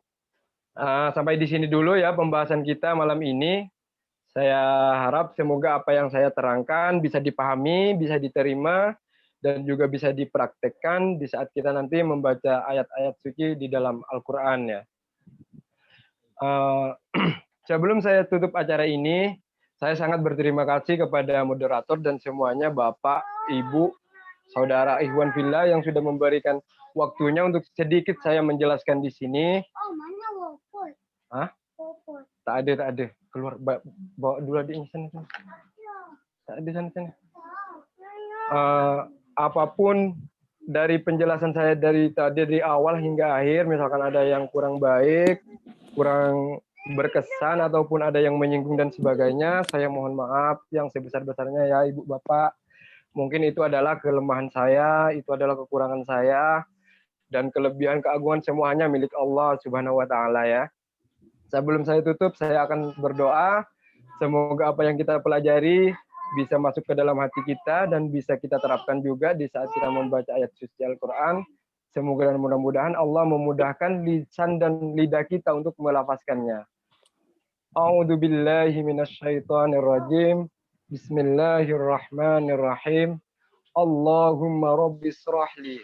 D: sampai di sini dulu ya pembahasan kita malam ini. Saya harap semoga apa yang saya terangkan bisa dipahami, bisa diterima, dan juga bisa dipraktekkan di saat kita nanti membaca ayat-ayat suci di dalam Al-Quran ya. Sebelum saya tutup acara ini, saya sangat berterima kasih kepada moderator dan semuanya, Bapak, Ibu, Saudara Ikhwan Fillah yang sudah memberikan waktunya untuk sedikit saya menjelaskan di sini.
E: Oh, mana wopol?
D: Hah?
E: Wopol.
D: Tak ada. Keluar, bawa dulu di sana. Tak ada sana. Apapun dari penjelasan saya dari awal hingga akhir, misalkan ada yang kurang baik, kurang berkesan ataupun ada yang menyinggung dan sebagainya, saya mohon maaf yang sebesar-besarnya ya Ibu Bapak. Mungkin itu adalah kelemahan saya, itu adalah kekurangan saya, dan kelebihan keagungan semuanya milik Allah Subhanahu wa taala ya. Sebelum saya tutup, saya akan berdoa semoga apa yang kita pelajari bisa masuk ke dalam hati kita dan bisa kita terapkan juga di saat kita membaca ayat suci Al-Quran. Semoga dan mudah-mudahan Allah memudahkan lisan dan lidah kita untuk melafazkannya. A'udzu billahi minasyaitonir rajim. Bismillahirrahmanirrahim. Allahumma rabbi shrahli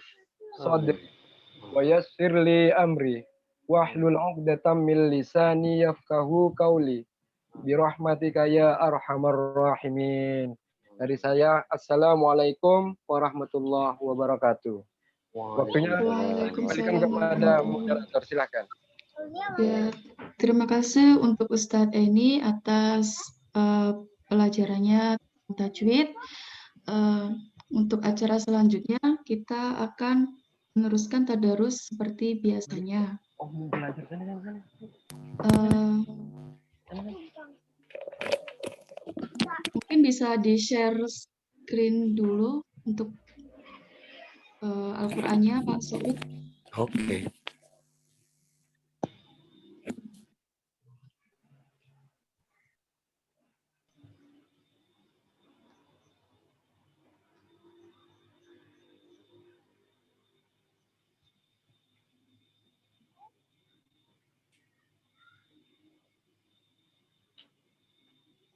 D: sadri wa yassirli amri wahlul 'uqdatam min lisani yafqahu qawli. Birahmatika ya arhamar rahimin. Dari saya, Assalamualaikum warahmatullahi wabarakatuh. Waktunya kembalikan kepada moderator, silakan.
B: Ya, terima kasih untuk Ustadz Eni atas pelajarannya tajwid. Untuk acara selanjutnya kita akan meneruskan tadarus seperti biasanya.
D: Oh, mau belajar sana.
B: Mungkin bisa di-share screen dulu untuk Al-Qur'annya, Pak Soud.
C: Oke.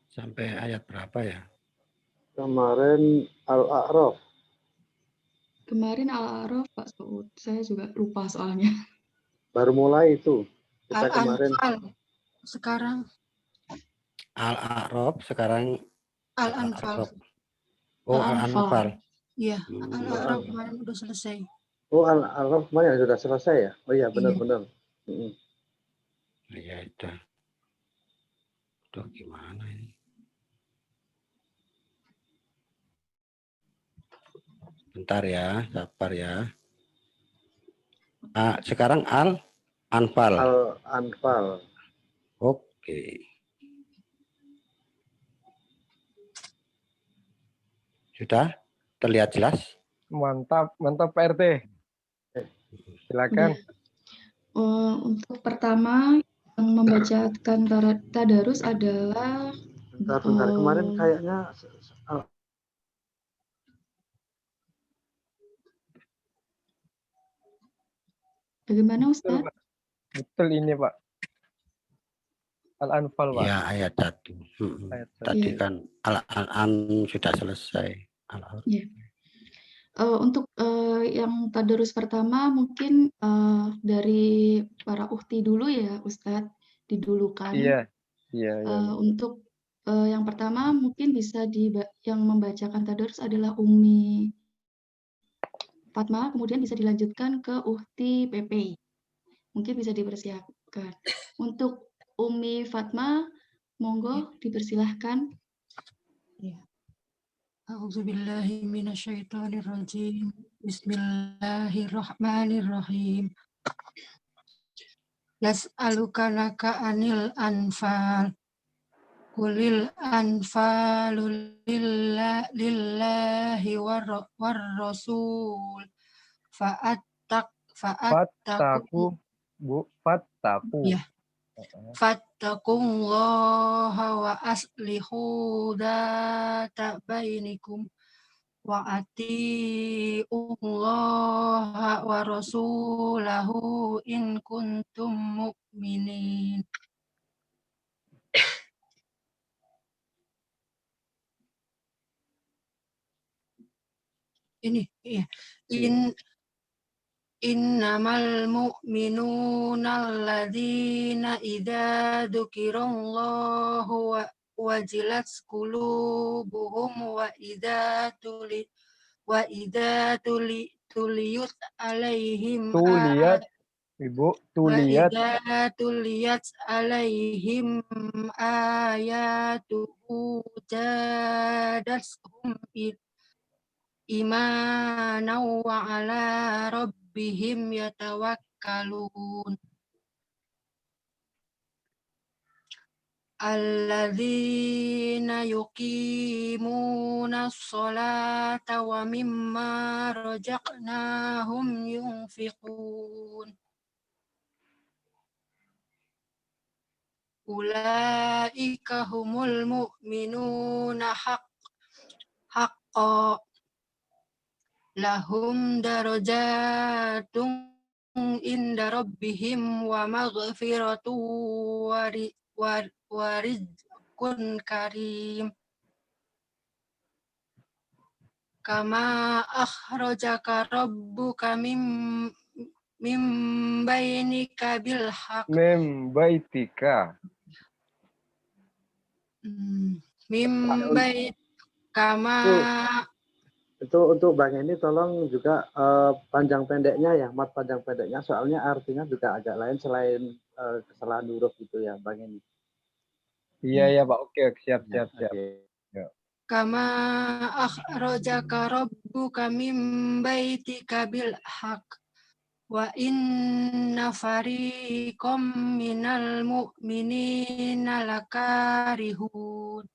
C: Sampai ayat berapa ya?
A: Kemarin Al-A'raf.
B: Kemarin Al-A'raf, Pak Soud. Saya juga lupa soalnya.
A: Baru mulai itu. Kita kemarin
E: Al-Anfal. Sekarang
C: Al-A'raf, sekarang
E: Al-Anfal.
C: Oh, Al-Anfal.
E: Iya, Al-A'raf kemarin udah selesai.
A: Oh, Al-A'raf kemarin sudah selesai ya? Oh iya, benar-benar.
C: Iya, itu. Tuh gimana ini? Bentar ya, sabar ya. Sekarang Al-Anfal.
A: Al-Anfal.
C: Oke. Sudah terlihat jelas?
D: Mantap Pak RT. Silakan.
B: Untuk pertama yang membacakan tadarus adalah
A: Bentar. Kemarin kayaknya
B: bagaimana Ustaz?
D: Betul ini Pak. Al-Anfal Pak.
C: Ya, ayat 1. Tadi kan Al-An sudah selesai.
B: Ya. Untuk yang tadarus pertama mungkin dari para ukti dulu ya Ustadz, didulukan.
D: Iya.
B: Untuk yang pertama mungkin bisa yang membacakan tadarus adalah Umi Fatma, kemudian bisa dilanjutkan ke ukti PP. Mungkin bisa dipersiapkan. Untuk Umi Fatma, monggo dipersilahkan.
E: Ya. A'udzubillahi minasyaitonirrajim. Bismillahirrahmanirrahim. Yas'alukanaka anil anfal. Qulil anfalu lillahi war rasul. Fattaku.
D: Bu, fattaku.
E: Ya. fattaqullaha wa aslihu dzata bainikum wa atiullaha wa rasulahu in kuntum mu'minin. Ini iya. Innamal mu'minuna alladzina idza dzukirallahu wajilat qulubuhum wa idza tuliyat alaihim
D: Tuliyat, Ibu,
E: wa
D: tuliyat.
E: idza tuliyat alaihim ayatuhu zadatuhum imanan wa ala rabbihim yatawakkalun. Alladzina yuqimuna sholata wa mimma razaqnahum yunfiqun. Ulaika humul mu'minuna haqqan lahum darajatun inda rabbihim wa maghfiratu wa rizqun karim. Kama akhrajaka rabbuka min bainika bil haqq.
D: Mim baitika.
E: Min bait kama
A: Itu untuk Bang ini tolong juga panjang pendeknya ya, mat panjang pendeknya, soalnya artinya juga agak lain selain kesalahan huruf gitu ya Bang ini.
D: Iya ya Pak, oke siap.
A: Oke.
E: Kama akhrajaka rabbuka min baitika bil haqq wa inna fariqam minal mu'minina lakarihun.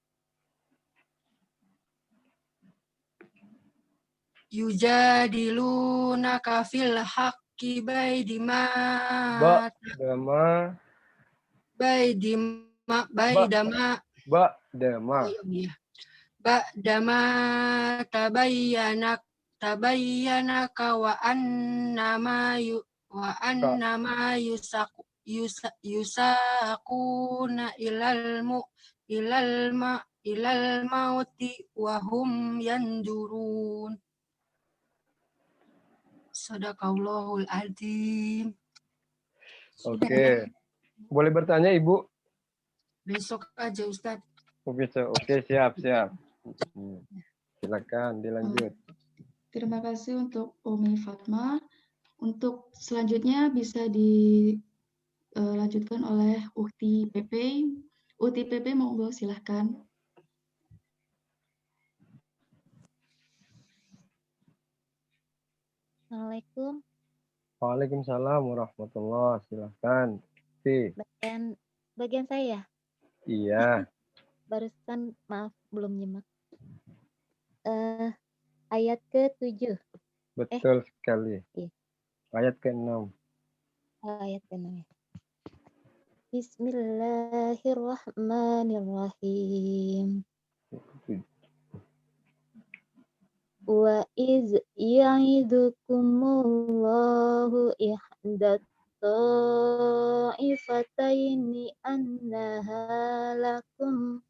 E: Yujadilunaka fil haqqi baidama ba'dama tabayyanaka wa annama yusaquna ilal mauti wa hum yandurun. Sadaqallahul azim.
D: Oke. Boleh bertanya Ibu?
E: Besok aja Ustaz.
D: Oke, siap. Silakan dilanjut.
B: Terima kasih untuk Umi Fatma. Untuk selanjutnya bisa dilanjutkan oleh Ukti PP. Ukti PP monggo silahkan.
F: Assalamualaikum.
D: Waalaikumsalam warahmatullahi. Silahkan.
F: Bagian saya.
D: Iya.
F: Barusan maaf belum nyimak. Ayat ke-7.
D: Betul sekali.
F: Iya.
D: Ayat ke-6.
F: Ayat ke-6. Bismillahirrahmanirrahim. Wa iz ya'idukumullahu ihdat ta'ifataini annaha lakum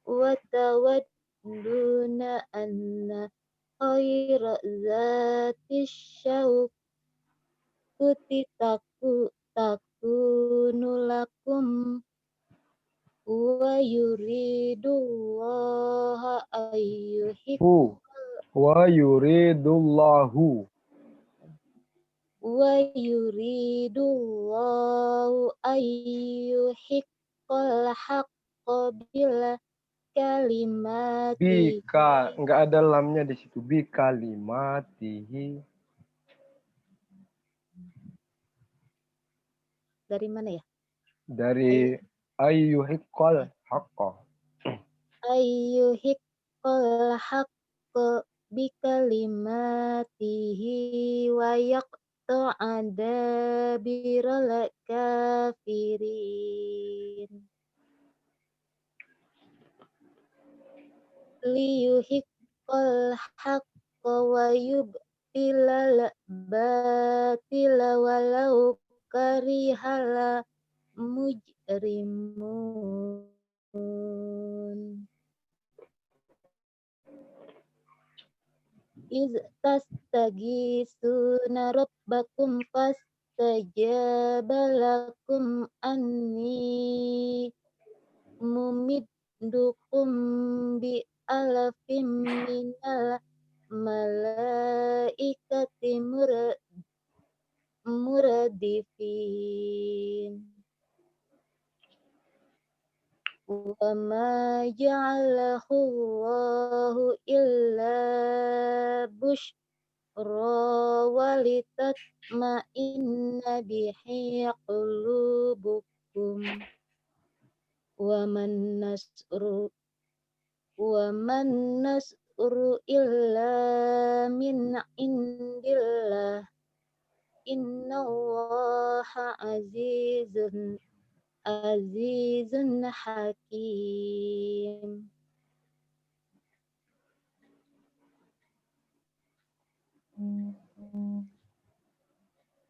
F: wa tawadduna anna khayra zati syaukuti takunu lakum wa yuridullaha ayyuhibbu
D: Wa yuridullahu
F: ayyuhiqqal haqqa bil kalimati.
D: Bika, enggak ada lamnya di situ. Bi kalimatihi.
F: Dari mana ya?
D: Dari ayyuhiqqal haqqa.
F: Ayyuhiqqal haqqa bi kalimatihi wa adabiral kafirin liyuhiqqal haqqa wa yubtilal batila walau karihal mujrimun. Iz tastagisuna rabbakum fastajaba lakum anni mumiddukum bi alafim minal malaikati muradifin. Wa ma ja'alahu Allahu illa bushra walitatma'inna bihi qulubukum wa man nasru illa min indillah innallaha azizun hakim.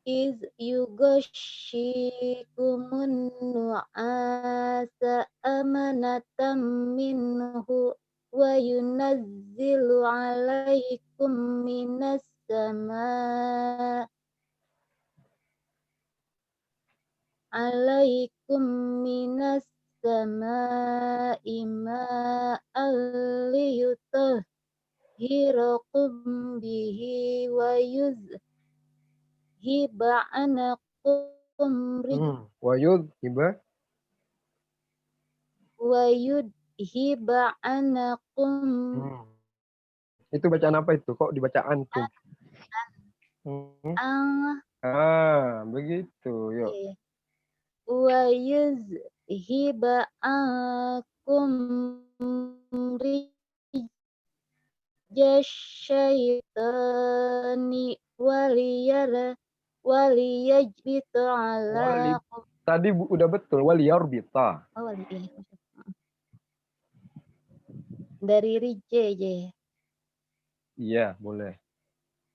F: Iz yughashikumun nu'asa amanatan minhu wa yunazzilu alaikum minas sama'i ma'an liyutahhirakum bihi wa yuzhiba anakum
D: Itu bacaan apa itu? Kok dibacaan tuh? Begitu. Yuk.
F: Wa yuzhiba ankum rijasyaitani waliyajbita ala
D: Tadi udah betul waliyarbita.
F: dari rije.
D: Iya, boleh.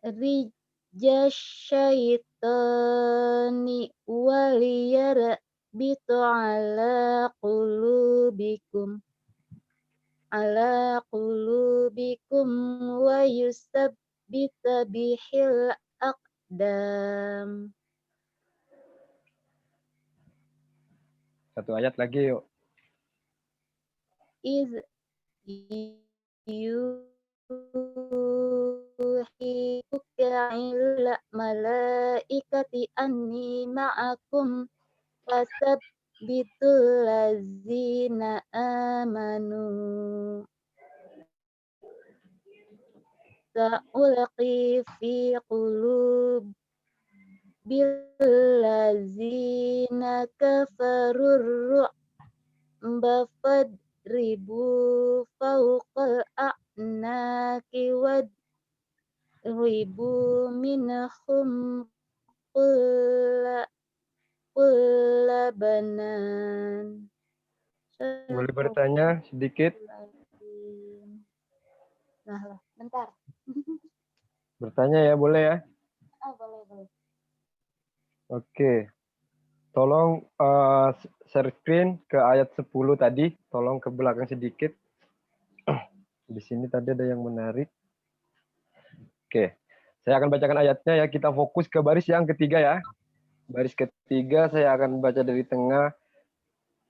F: Rijasyaitani waliyarbita ala qulubikum wa yusabbita bihil aqdam.
D: Satu ayat lagi yuk.
F: Iz yuhibuka ila malaikati anni ma'akum fasabbitul lazina amanu sa'ulqi fi qulubil lazina kafarur ru'ba fadribu fawqal a'naqi wadribu minhum kulla banan.
D: Boleh bertanya sedikit?
F: Nah, bentar.
D: Bertanya ya, boleh ya?
F: Boleh.
D: Oke. Tolong share screen ke ayat 10 tadi. Tolong ke belakang sedikit. Di sini tadi ada yang menarik. Oke. Saya akan bacakan ayatnya ya. Kita fokus ke baris yang ketiga ya. Baris ketiga saya akan baca dari tengah.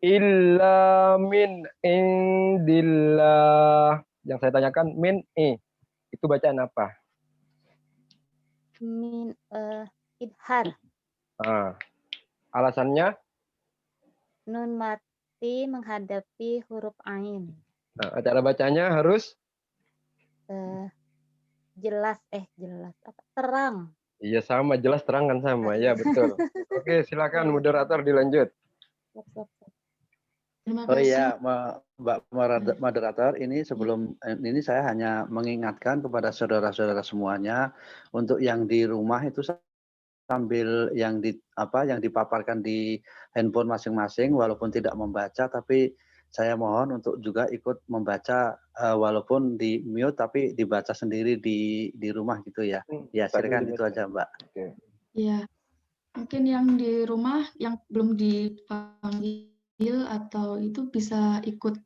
D: Illa min indillah. Yang saya tanyakan min itu bacaan apa?
F: Min idhar.
D: Alasannya?
F: Nun mati menghadapi huruf ain.
D: Nah, cara bacanya harus
F: jelas apa? Terang.
D: Iya sama, jelas terang kan sama. Ya betul. Oke, silakan moderator dilanjut.
B: Terima
A: Oh
B: kasih.
A: iya, Mbak moderator, ini sebelum ini saya hanya mengingatkan kepada saudara-saudara semuanya untuk yang di rumah itu sambil yang dipaparkan di handphone masing-masing walaupun tidak membaca, tapi saya mohon untuk juga ikut membaca walaupun di mute tapi dibaca sendiri di rumah gitu ya. Ya, silakan itu aja, Mbak.
D: Oke.
B: Ya, mungkin yang di rumah yang belum dipanggil atau itu bisa ikut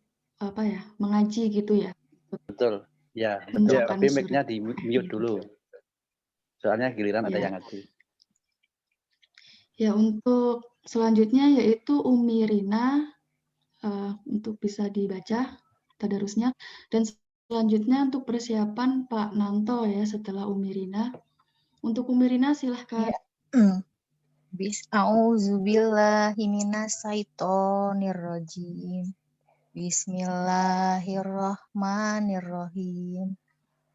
B: mengaji gitu ya.
A: Betul. Ya, betul.
B: Membacakan
A: Tapi
B: surat.
A: mic-nya di mute dulu. Soalnya giliran ada
B: Ya.
A: yang ngaji.
B: Ya, untuk selanjutnya yaitu Umi Rina untuk bisa dibaca tadarusnya, dan selanjutnya untuk persiapan Pak Nanto ya setelah Umi Rina. Untuk Umi Rina silahkan.
G: Ya. Auzubillahiminasyaitonirrajim. Bismillahirrahmanirrahim.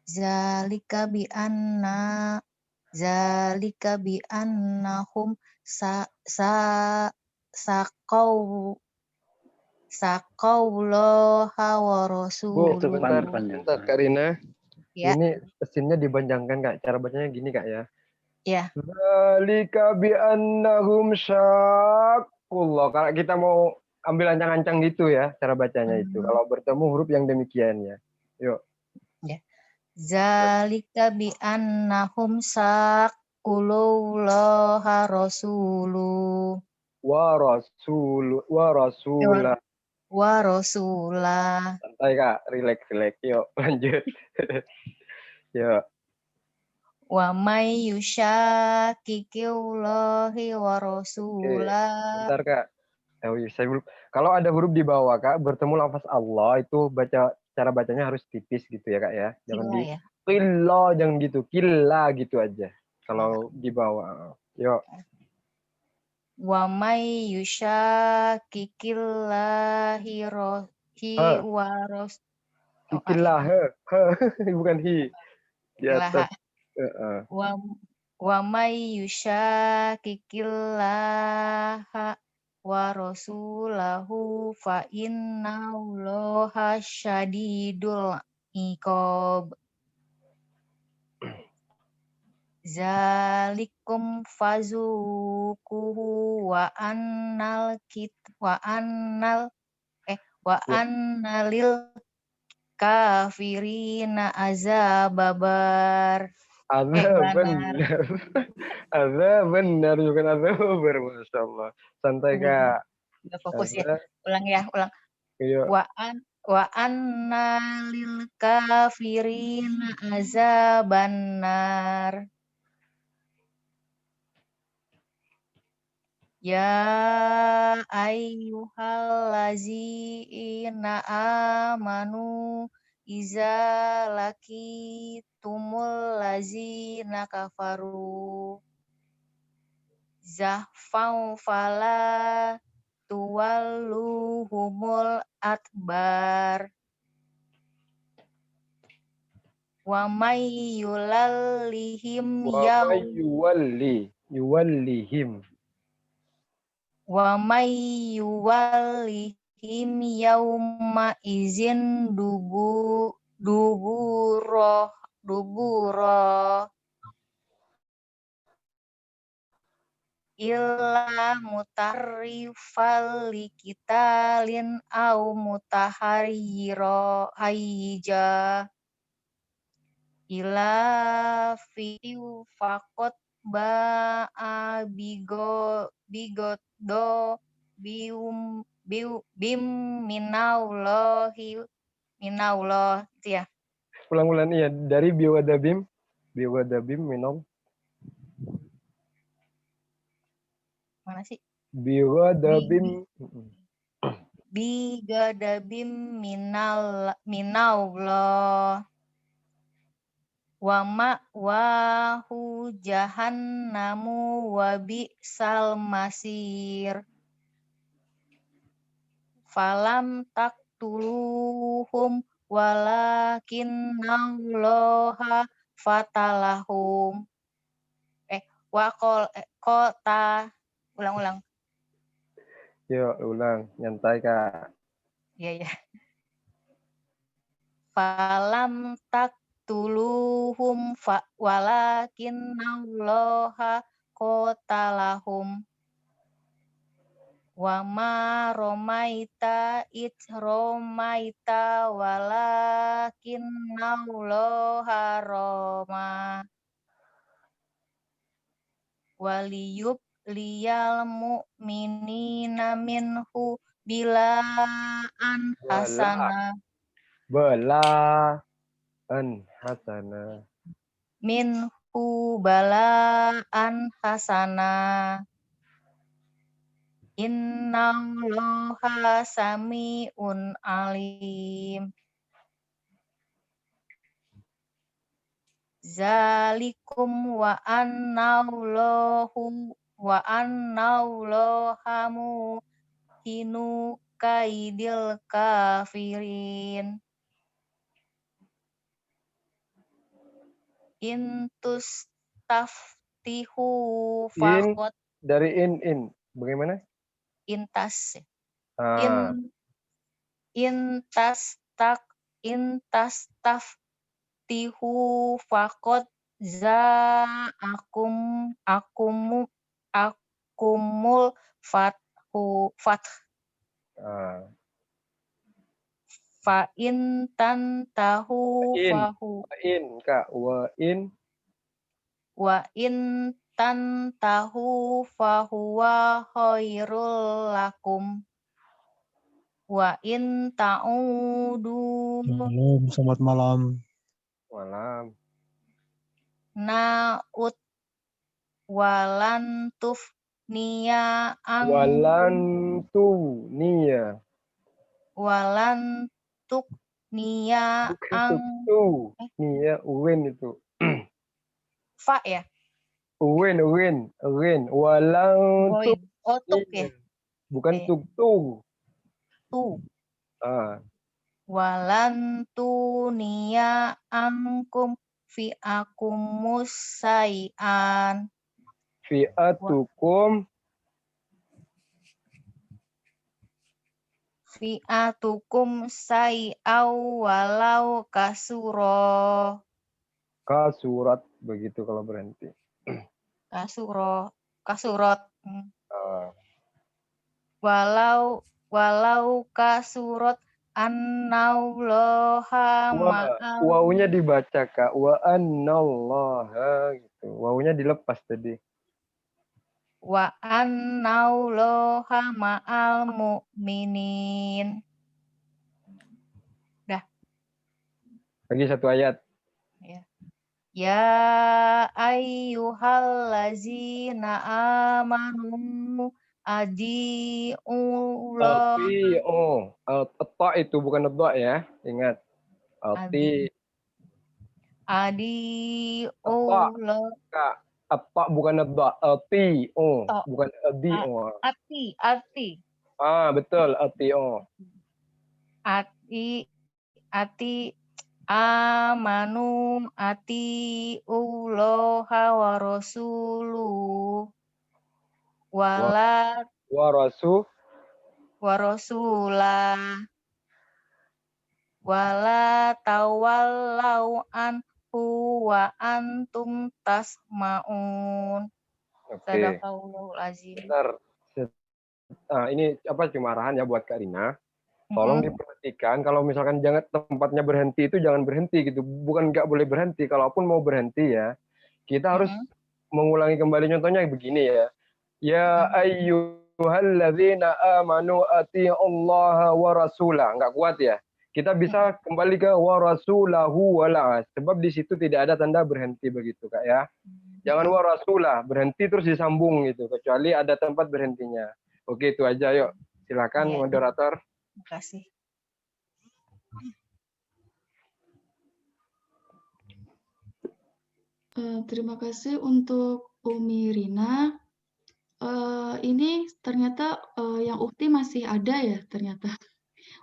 G: Zalika bi annahum saqawlaha wa
D: Bu,
G: rasuluhu.
D: sebentar Kak Rina.
G: Ya.
D: Ini mesinnya dipanjangkan Kak. Cara bacanya gini Kak ya.
G: Ya.
D: Zalika bi annahum syaqullah. Kalau kita mau ambil ancang-ancang gitu ya cara bacanya itu. Kalau bertemu huruf yang demikian ya. Yuk.
G: Ya. Zalika bi annahum saqawlaha rasuluhu.
D: Wa rasulah.
G: Wa rasulah.
D: Santai Kak, relax. Yuk, lanjut. Yuk.
G: Wa may yushaqiqillahi wa rasulah.
D: Bentar Kak. Kalau ada huruf di bawah Kak, bertemu lafaz Allah itu cara bacanya harus tipis gitu ya Kak ya. Jangan
G: Killa ya.
D: Qilla, jangan gitu. Killa gitu aja. Kalau di bawah. Yuk.
G: Wa may yushaqiqillahi wa ras.
D: Killa bukan hi. Di atas.
G: Wa may yushaqiqillaha wa rasulahu fa innallaha syadidul iqab. Zalikum fazukuhu wa annalil kafirina azababar.
D: Benar bukan azabar, Masya Allah. Santai Kak.
G: Udah fokus ya. Ulang.
D: Iya.
G: Wa annalil kafirina azabannar. Ya ayyuhallazina amanu iza laqitumul lazina kafaru zahfan fala tuwalluhumul adbar. Wa may yulallihim
D: yuwallihim.
G: Wa may yuwallihim yauma izin duburo illa mutarrifal liqitalin au hayja ila fi'u faqat ba'a bigoddo bim minallah itu ya.
D: Ulang iya dari biwadabim minal.
G: Mana sih?
D: Biwadabim
G: minallah wa ma'wahu jahannamu wa bi'sal masir. Falam taqtuluhum walakinnallaha fatalahum. Ulang.
D: Yuk, ulang. Nyantai Kak.
G: Iya. Falam taqtuluhum walakinnallaha faqatalahum wa ma romaita id romaita walakinnallaha roma waliyub liyal mu'minina minhu bilaan hasana
D: Belaan hasanah.
G: minhu balaan hasana innallaha sami'un alim. Zalikum wa annallaha muhinu kaidil kafirin. Intus taftihu
D: In
G: fakot
D: dari in. Bagaimana?
G: intas
D: Ah,
G: intas taftihu fakot akumul fath
D: ah.
G: fa in tantahu fahu
D: Kak.
G: wa in tantahu fahuwa khairul lakum wa in ta'udu
H: Malam, selamat malam.
D: Malam.
G: na'ud walan tufniya
D: Walan
G: angkum
D: tu nia.
G: walan tukniya
D: Bukan tu. Nia uwen itu.
G: fa ya
D: Uwen. Walan tu
G: tuk ya
D: nia. Bukan
G: Eh.
D: tuk tu.
G: tu
D: Ah.
G: walan tuniya angkum fi akumus sayan
D: Fi'atukum
G: fi atukum sayaw walau
D: kasurat begitu kalau berhenti.
G: kasurot
D: Ah.
G: walau kasurot annauloha ma'al
D: Wawunya dibaca Kak. Wa annallaha gitu. Wawunya dilepas tadi.
G: wa annauloha ma'al mu'minin.
D: Lagi satu ayat.
G: Ya ayyuhallazina amanu adi'ullah
D: Ati'u. Ta itu bukan dha ya. Ingat.
G: adi'ullah
D: Kak. Apa bukan dha. Ati'u.
G: Ta.
D: Bukan adi'u.
G: ati
D: Betul. Ati'u.
G: ati amanu ati'ullaha wa rasuluhu wala
D: Wa
G: rasulah wala tawallau anhu wa antum tasma'un.
D: Oke.
G: Sadaqallahul azim.
D: Bentar. Ini cuma arahan ya buat Kak Rina. Tolong diperhatikan kalau misalkan jangan tempatnya berhenti itu jangan berhenti gitu. Bukan nggak boleh berhenti. Kalaupun mau berhenti ya, kita harus mengulangi kembali contohnya begini ya. Ya ayyuhalladzina amanu ati'ullaha wa rasulah. Nggak kuat ya. Kita bisa kembali ke wa rasulahu wala. Sebab di situ tidak ada tanda berhenti begitu Kak ya. Jangan wa rasulah, berhenti terus disambung gitu. Kecuali ada tempat berhentinya. Oke, itu aja yuk. Silakan moderator.
G: Terima kasih.
B: Terima kasih untuk Umi Rina. Ini ternyata yang ukti masih ada ya ternyata.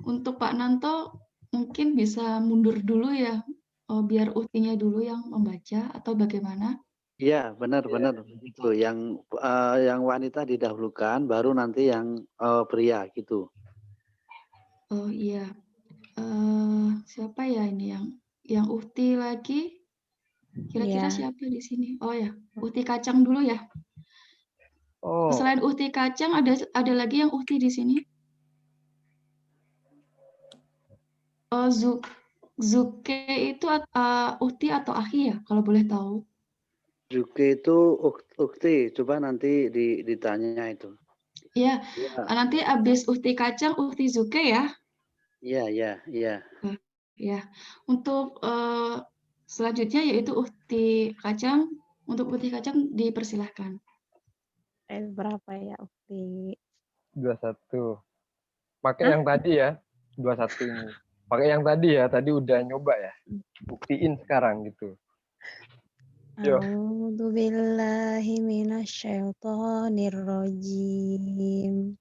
B: Untuk Pak Nanto mungkin bisa mundur dulu ya, biar uktinya dulu yang membaca atau bagaimana?
A: Iya, benar-benar begitu. Yang wanita didahulukan, baru nanti yang pria gitu.
B: Oh iya. Siapa ya ini yang ukti lagi? Kira-kira siapa di sini? Oh ya, ukti kacang dulu ya.
D: Oh,
B: Selain ukti kacang ada lagi yang ukti di sini. Zuke itu ukti atau akhi ya kalau boleh tahu?
A: Zuke itu ukti, coba nanti ditanya itu.
B: Iya,
A: Ya,
B: nanti habis ukti kacang, ukti zuke ya.
A: iya.
B: Ya, untuk selanjutnya yaitu ukti kacang. Untuk ukti kacang dipersilahkan.
F: Berapa ya, Ukti?
D: 21. Pakai
B: Hah?
D: yang tadi ya, 21 ini. Pakai yang tadi ya, tadi udah nyoba ya. Buktiin sekarang gitu. Yo.
F: A'udzu billahi minasyaitonir rajim.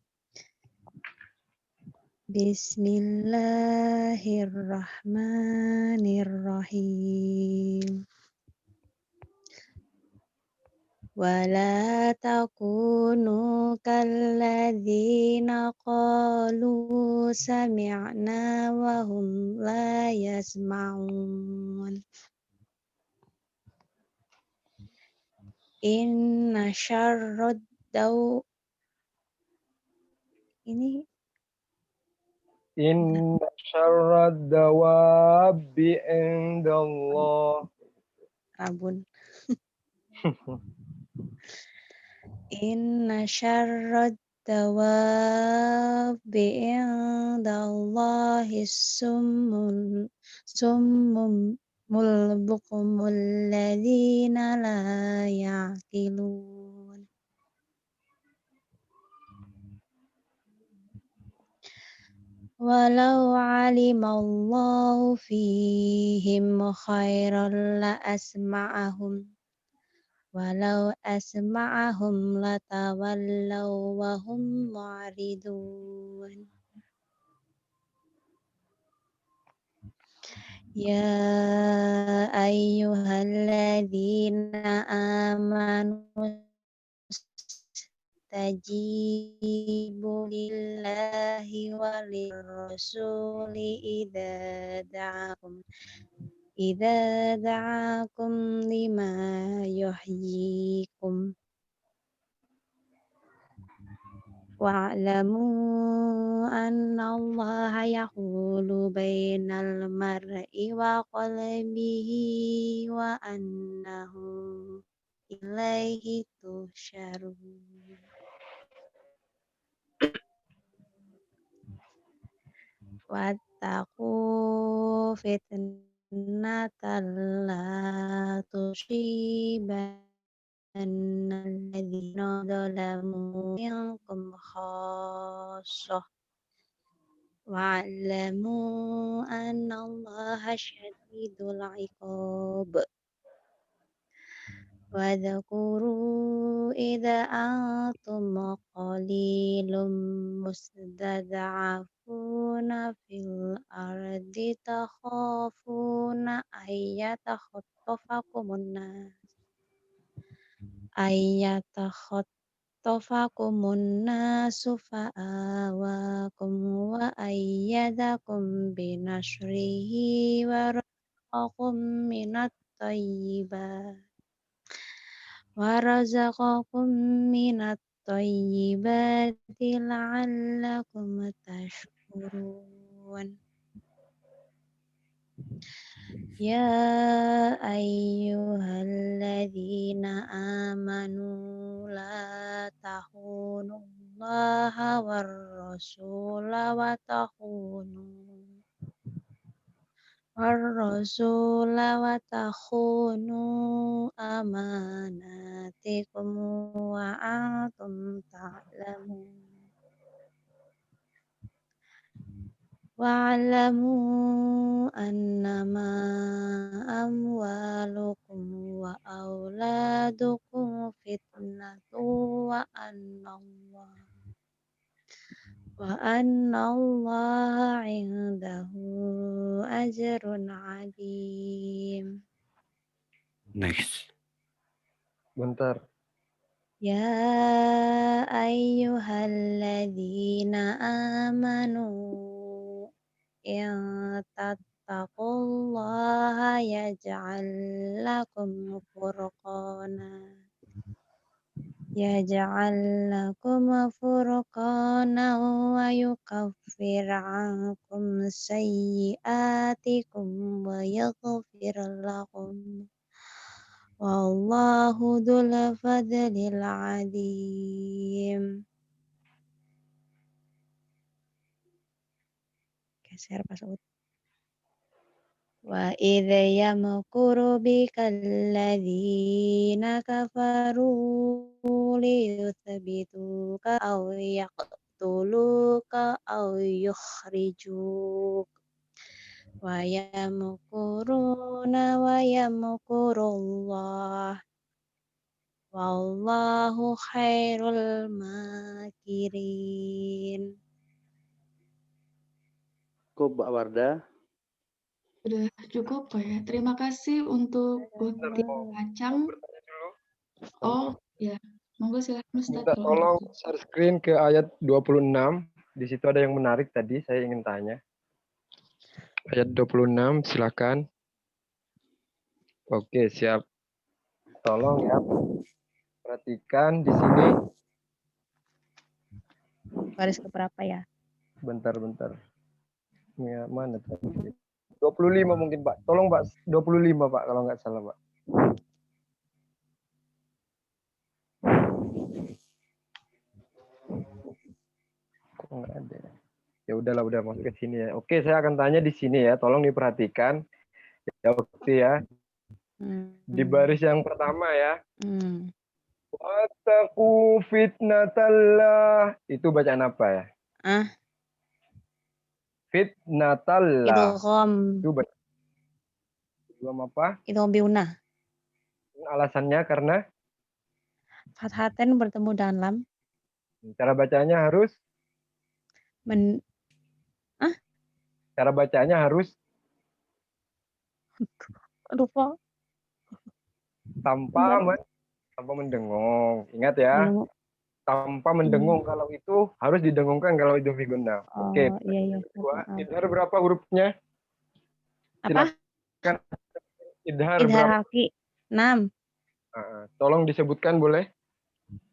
F: Bismillahirrahmanirrahim. Wala takunu kalladzina qalu sami'na wa hum la yasma'un. Inna syarrad daw ini
D: Inna syarrad dawabi indallah.
F: Rabun. Inna syarrad dawabi indallahi summul bukumul ladzina la ya'qilun. Walau alimallahu fihim khairan la asma'ahum. Walau asma'ahum latawallaw wa hum mu'ridun. Ya ayyuhalladzina amanu tajibu lillahi walirrasuli idza da'akum lima yuhyikum wa'lamu annallaha yahulu bainal mar'i wa qalbihi wa annahu ilaihi tuhsyarun. Wattaqu fitnatan la tusibanna alladzina zalamu minkum khassah. Wa'lamu annallaha syadidul iqab. Wadhkuru idza antum qalilum mustad'afuna fil ardi takhafuna ayyatakhatafakumun nasu fa'awakum wa ayyadakum binasrihi wa razaqakum minat thayyibat warazaqakum minat thayyibati la'allakum tashkurun. Ya ayyuhalladzina amanu la tahunullaha war rasula wa takhunu amanatikum wa antum ta'lamun. Wa'lamu annama amwalukum wa auladukum fitnatu wa annallaha indahu ajrun adim.
C: Next.
D: Bentar.
F: Ya ayyuhalladzina amanu in tattaqullaha yaj'al lakum furqana يجعل لكم فرقانا ويكفر عنكم سيئاتكم ويغفر لكم والله ذو الفضل العظيم. Geser Pak Saud. Wa idza yamkuru bika alladzina kafaru liyuthbituka aw yaqtuluka aw yukhrijuk wa yamkuruna wa yamkurullah wallahu khairul makirin.
A: Cukup Mbak Wardah.
B: Sudah cukup Pak ya. Terima kasih untuk Uti Kacang.
D: Bertanya dulu.
B: Oh ya, monggo silakan Ustaz.
D: Minta tolong share screen ke ayat 26. Di situ ada yang menarik tadi, saya ingin tanya. Ayat 26, silakan. Oke, siap. Tolong ya, perhatikan di sini.
F: Baris keberapa ya?
D: Bentar. Ya, mana tadi? 25 mungkin, Pak. Tolong, Pak. 25, Pak, kalau nggak salah, Pak. Kok nggak ada? Ya udahlah, udah masuk ke sini ya. Oke, saya akan tanya di sini ya. Tolong diperhatikan. Ya, oke ya. Di baris yang pertama ya. Wattaqu fitnatallah. Itu bacaan apa ya? Fitnatallah.
F: Idgham.
D: Itu bacaan apa?
F: Idgham biunah.
D: Alasannya karena
F: Fathaten bertemu dalam.
D: cara bacanya harus cara bacanya harus
F: lupa.
D: tanpa mendengung. Ingat ya. Tanpa mendengung. Kalau itu harus didengungkan kalau itu figuna. Oke.
F: Iya.
D: Idhar berapa hurufnya?
F: Apa?
D: Silakan. Idhar
F: Idhar
D: berapa?
F: haki 6.
D: Tolong disebutkan boleh?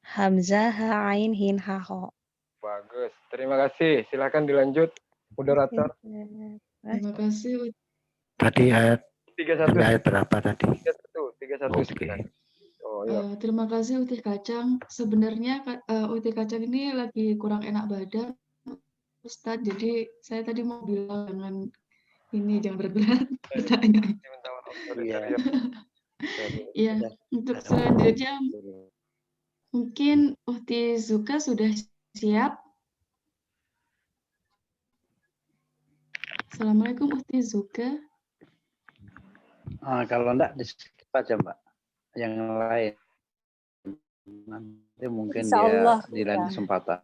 F: Hamzah, ha, ain, hin, ha, ho.
D: Bagus. Terima kasih. Silakan dilanjut, moderator.
B: Terima kasih.
C: Tadi ayat
D: 31.
C: ayat berapa tadi?
D: 31.
C: Oke.
D: Oh, ya.
B: Terima kasih Uti Kacang. Sebenarnya Uti Kacang ini lagi kurang enak badan, Ustadz. Jadi saya tadi mau bilang jangan berat-berat bertanya.
A: Iya.
B: Ya, untuk selanjutnya mungkin Uhti Zuka sudah siap. Assalamualaikum Uhti Zuka.
A: Kalau enggak di skip aja Mbak. Yang lain nanti mungkin dia di lain kesempatan.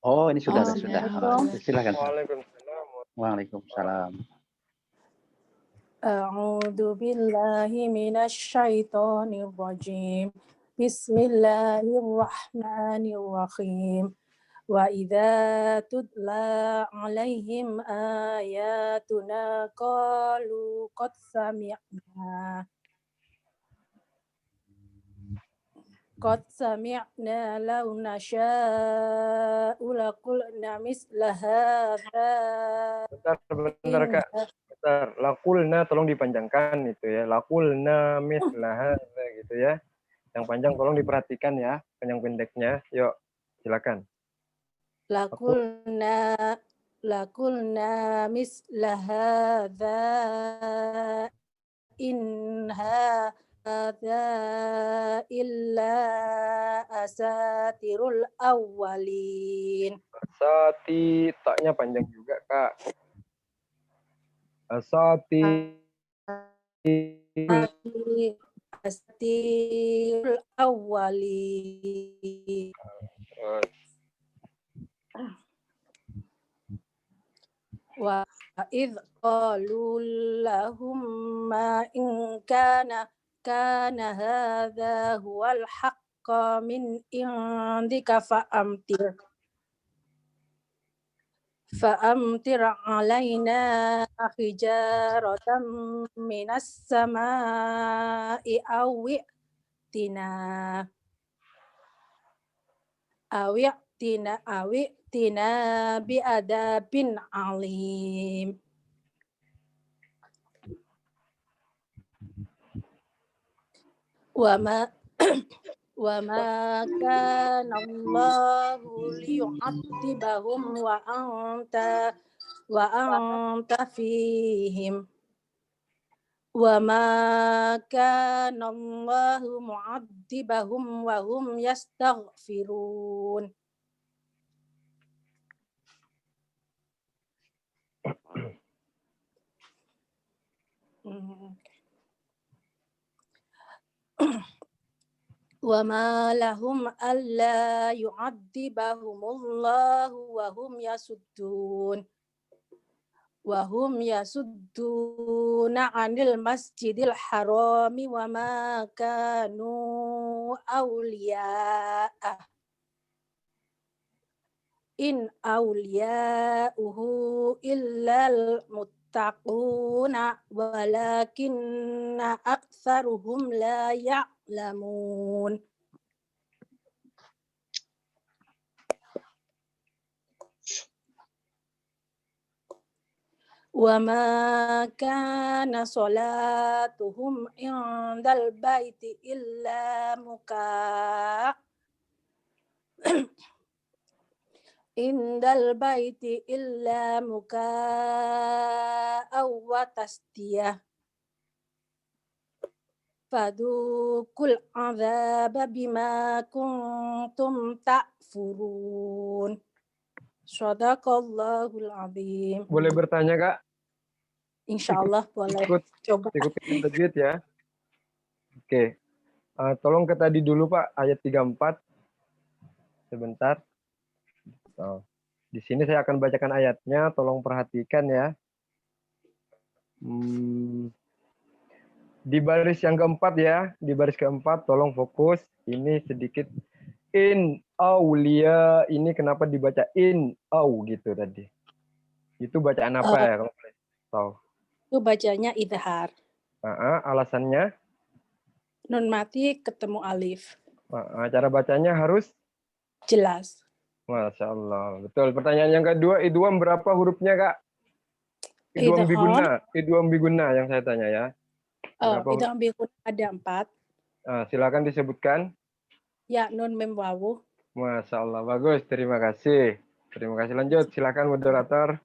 A: Oh, ini sudah. Silakan. Waalaikumsalam.
H: A'udzu billahi minasy syaithanir rajim. Bismillahirrahmanirrahim. Wa idza tutla 'alaihim ayatuna qalu qad sami'na law nasha'u laqulna misla hadza.
D: Bentar Kak. Bentar. Laqulna tolong dipanjangkan itu ya. Laqulna misla hadza gitu ya. Yang panjang tolong diperhatikan ya, yang pendeknya. Yuk, silakan.
H: Laqulna misla hadza in hadza illa asatirul awwalin.
D: Asati, taknya panjang juga Kak.
H: Asatirul awwalin. Wa idh qalu lahum ma in kana hadza huwal haqqa min indika fa'amtir alaina hijaratan minas samaa'i aw tina awi'tina bi'adabin alim. Wa ma kana Allahu liyu'adzibahum wa anta fihim. Wa ma kana Allahu mu'adzibahum wa hum yastaghfirun. Wa ma lahum alla yu'adzibahumullahu wa hum yasudduna 'anil masjidil harami wa ma kanu awliya'ah in awliya'uhu illal muttaquna walakinna aktsaruhum la ya'lamun. Wa ma kana salatuhum indal baiti illa mukaa'a wa tasdiyah. Fadukul adzaba bima kuntum takfurun. Shadaqallahul azim.
D: Boleh bertanya, Kak?
H: Insyaallah boleh. Coba.
D: Ikutin tajwid ya. Oke. Tolong ke tadi dulu, Pak, ayat 34. Sebentar. Di sini saya akan bacakan ayatnya, tolong perhatikan ya. Di baris yang keempat ya, di baris keempat tolong fokus. Ini sedikit in aulia, ini kenapa dibaca in au gitu tadi? Itu bacaan apa ya kalau boleh tahu?
H: Itu bacanya idhar.
D: Alasannya?
H: Nun mati ketemu alif.
D: Cara bacanya harus
H: jelas.
D: Masya Allah, betul. Pertanyaan yang kedua, idgham berapa hurufnya, Kak? Idgham biguna yang saya tanya ya.
H: Idgham biguna ada 4.
D: Silakan disebutkan.
H: Ya, nun mim wawu.
D: Masya Allah, bagus. Terima kasih. Terima kasih. Lanjut, silakan moderator.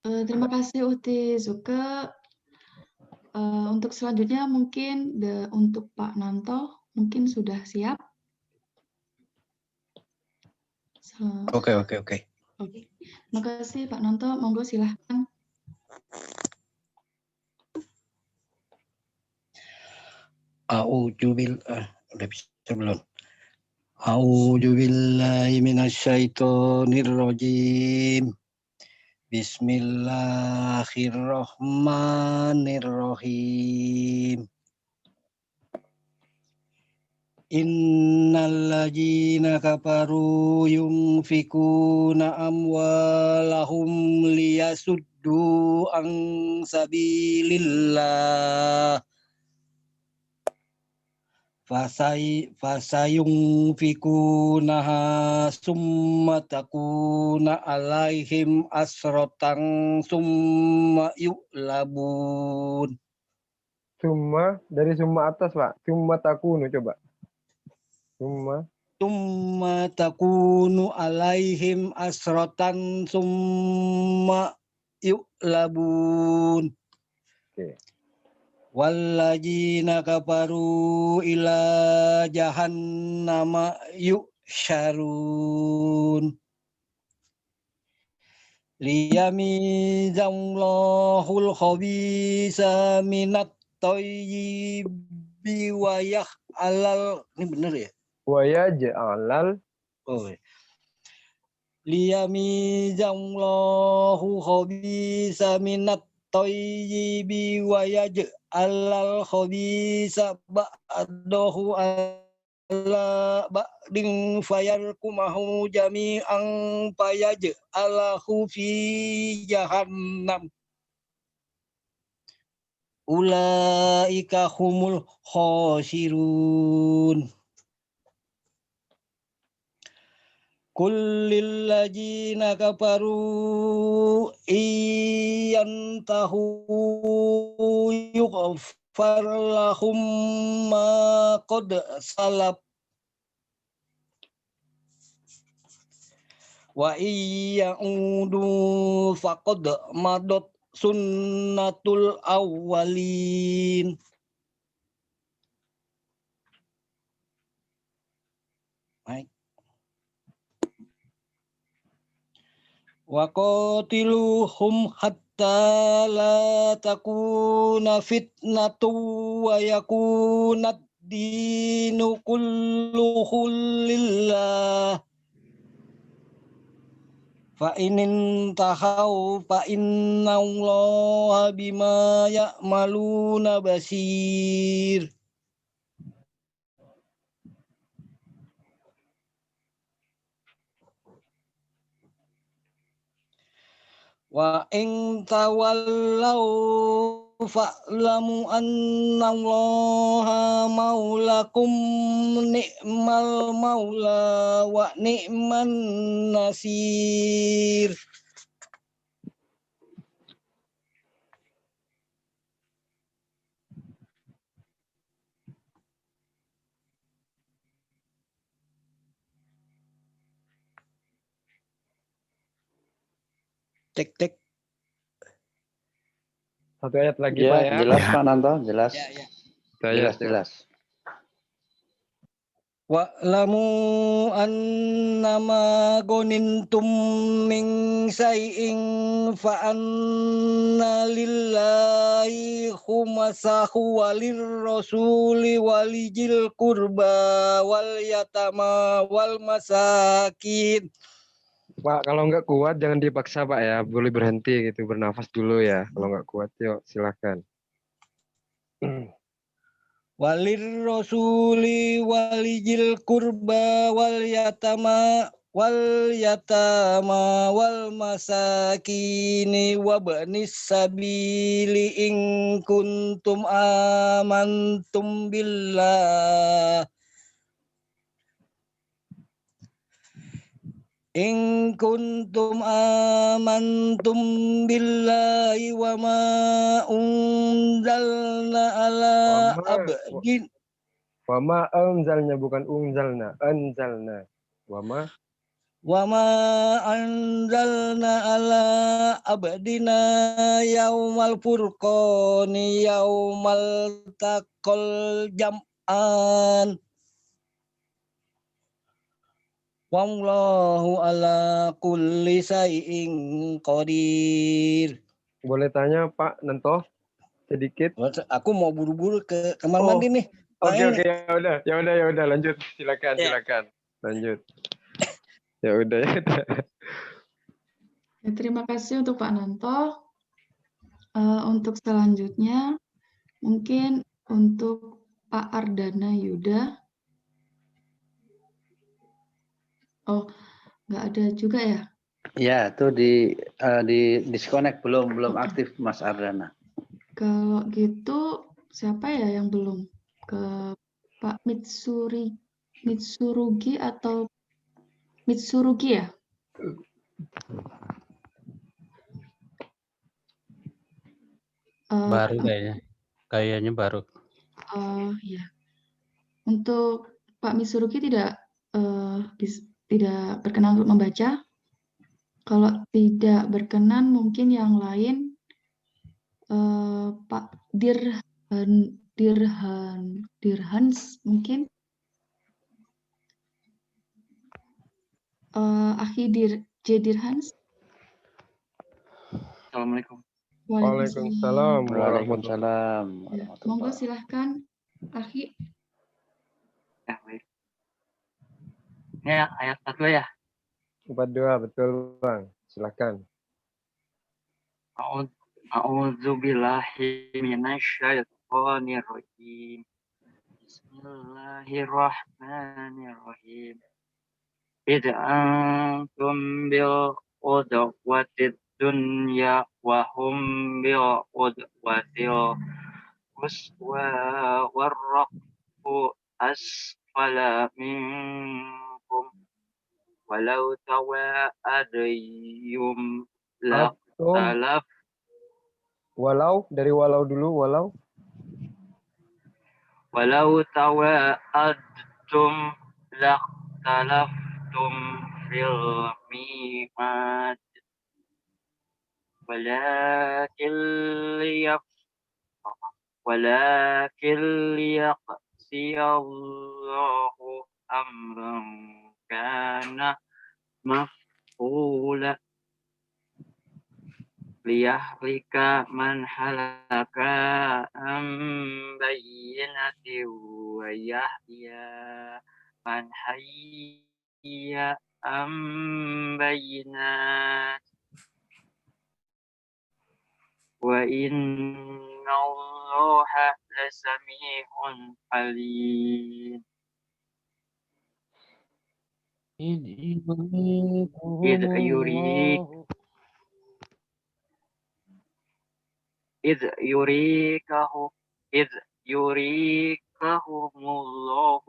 B: Terima kasih Uti Zuka. Untuk selanjutnya mungkin untuk Pak Nanto mungkin sudah siap.
C: Oke.
B: Terima kasih Pak Nanto, monggo silahkan.
C: Udah bisa belum? A'udzu billahi minasyaitonir rajim. Bismillahirrahmanirrahim. Innal ladzina kafaru yunfikuna amwalahum liyasuddu an sabilillah fasayunfikunaha summa takuna alaihim asrotan summa yu'labun.
D: Summa, dari summa atas, Pak. Summa takunu, coba.
C: Summa takunu alaihim asrotan summa yu'labun.
D: Oke.
C: Walladzina kafaru ila jahannama yuhsyarun. Liyamizallahul khabisa minat thayyibi wa yah'alal. Ini benar ya?
D: Wa yaj'alal.
C: Liyamizallahu khabisa minat thayyibi wa yaj'alal khabisa ba'dahu ala ba'din fayarkumahu jami'an fayaj'alahu fi jahannam. Ulaika humul khasirun.
I: kullil ladzina kafaru iyantahu yughfar lahum ma qad salaf wa iyaudu faqad madot sunnatul awwalin. Baik. Wa qatiluhum hatta la takuna fitnatu wa yakuna dinu kulluhu lillah. Fa inin tahau fa inna allaha bima ya'maluna basir. Wa in tawallau fa'lamu anna allaha maulakum ni'mal maula wa ni'man nasir. Cek.
D: Satu ayat lagi
A: Ya,
D: Pak ya.
A: jelas Pak Nanto, jelas.
D: Jelas.
I: Wa'lamu annama gonintum min syai'in fa'anna lillahi khumasahu walir rasuli walijil kurba wal yatama wal masakin.
D: Pak, kalau nggak kuat jangan dipaksa Pak ya, boleh berhenti gitu, bernafas dulu ya. Kalau nggak kuat yuk silakan.
I: Walir rasuli walijil kurba wal yatama wal masakini wabnis sabili in kuntum amantum billah. In kuntum amantum billahi wa ma unzalna ala abdin.
D: Wa ma anzalna bukan unzalna, anzalna. Wa ma
I: anzalna ala abdina yaumal furqani yaumal taqal jam'an. Wallahu ala kulli syai'in qadir.
D: Boleh tanya Pak Nanto sedikit?
I: Aku mau buru-buru ke kamar mandi nih.
D: Oke, ya udah lanjut. Silakan. Lanjut. Ya udah.
B: Ya, terima kasih untuk Pak Nanto. Untuk selanjutnya mungkin untuk Pak Ardana Yuda. Oh, nggak ada juga ya?
A: Ya, itu di disconnect belum aktif Mas Ardana.
B: Kalau gitu siapa ya yang belum? Ke Pak Mitsurugi atau Mitsurugi ya?
J: Baru kayaknya baru.
B: Ya. Untuk Pak Mitsurugi tidak berkenan untuk membaca. Kalau tidak berkenan mungkin yang lain Pak Dirhans mungkin. Akhi Dirhans.
K: Assalamualaikum.
D: Waalaikumsalam
A: warahmatullahi
B: wabarakatuh. Monggo silahkan, Akhi.
K: Ya, baik. Ini ayat 42 ya?
D: 42, betul Bang. Silakan.
K: A'udzubillahi minasyaitonir rajim. Bismillahirrahmanirrahim. Id'antum bil udwatid dunya wa hum bil udwatil quswa warraqu asfala minkum walau tawaadayum
D: Atum.
K: laqtalaf.
D: Walau, dari walau dulu, walau.
K: Walau tawaadtum laqtalaftum fil mi'ad. Walakin liyaqsiyallahu amran kana maf'ula liyahlika man halaka am bayyinati wa yahya man hayya am bayyinat wa innallaha lasami'un alim. إذ يريكهم الله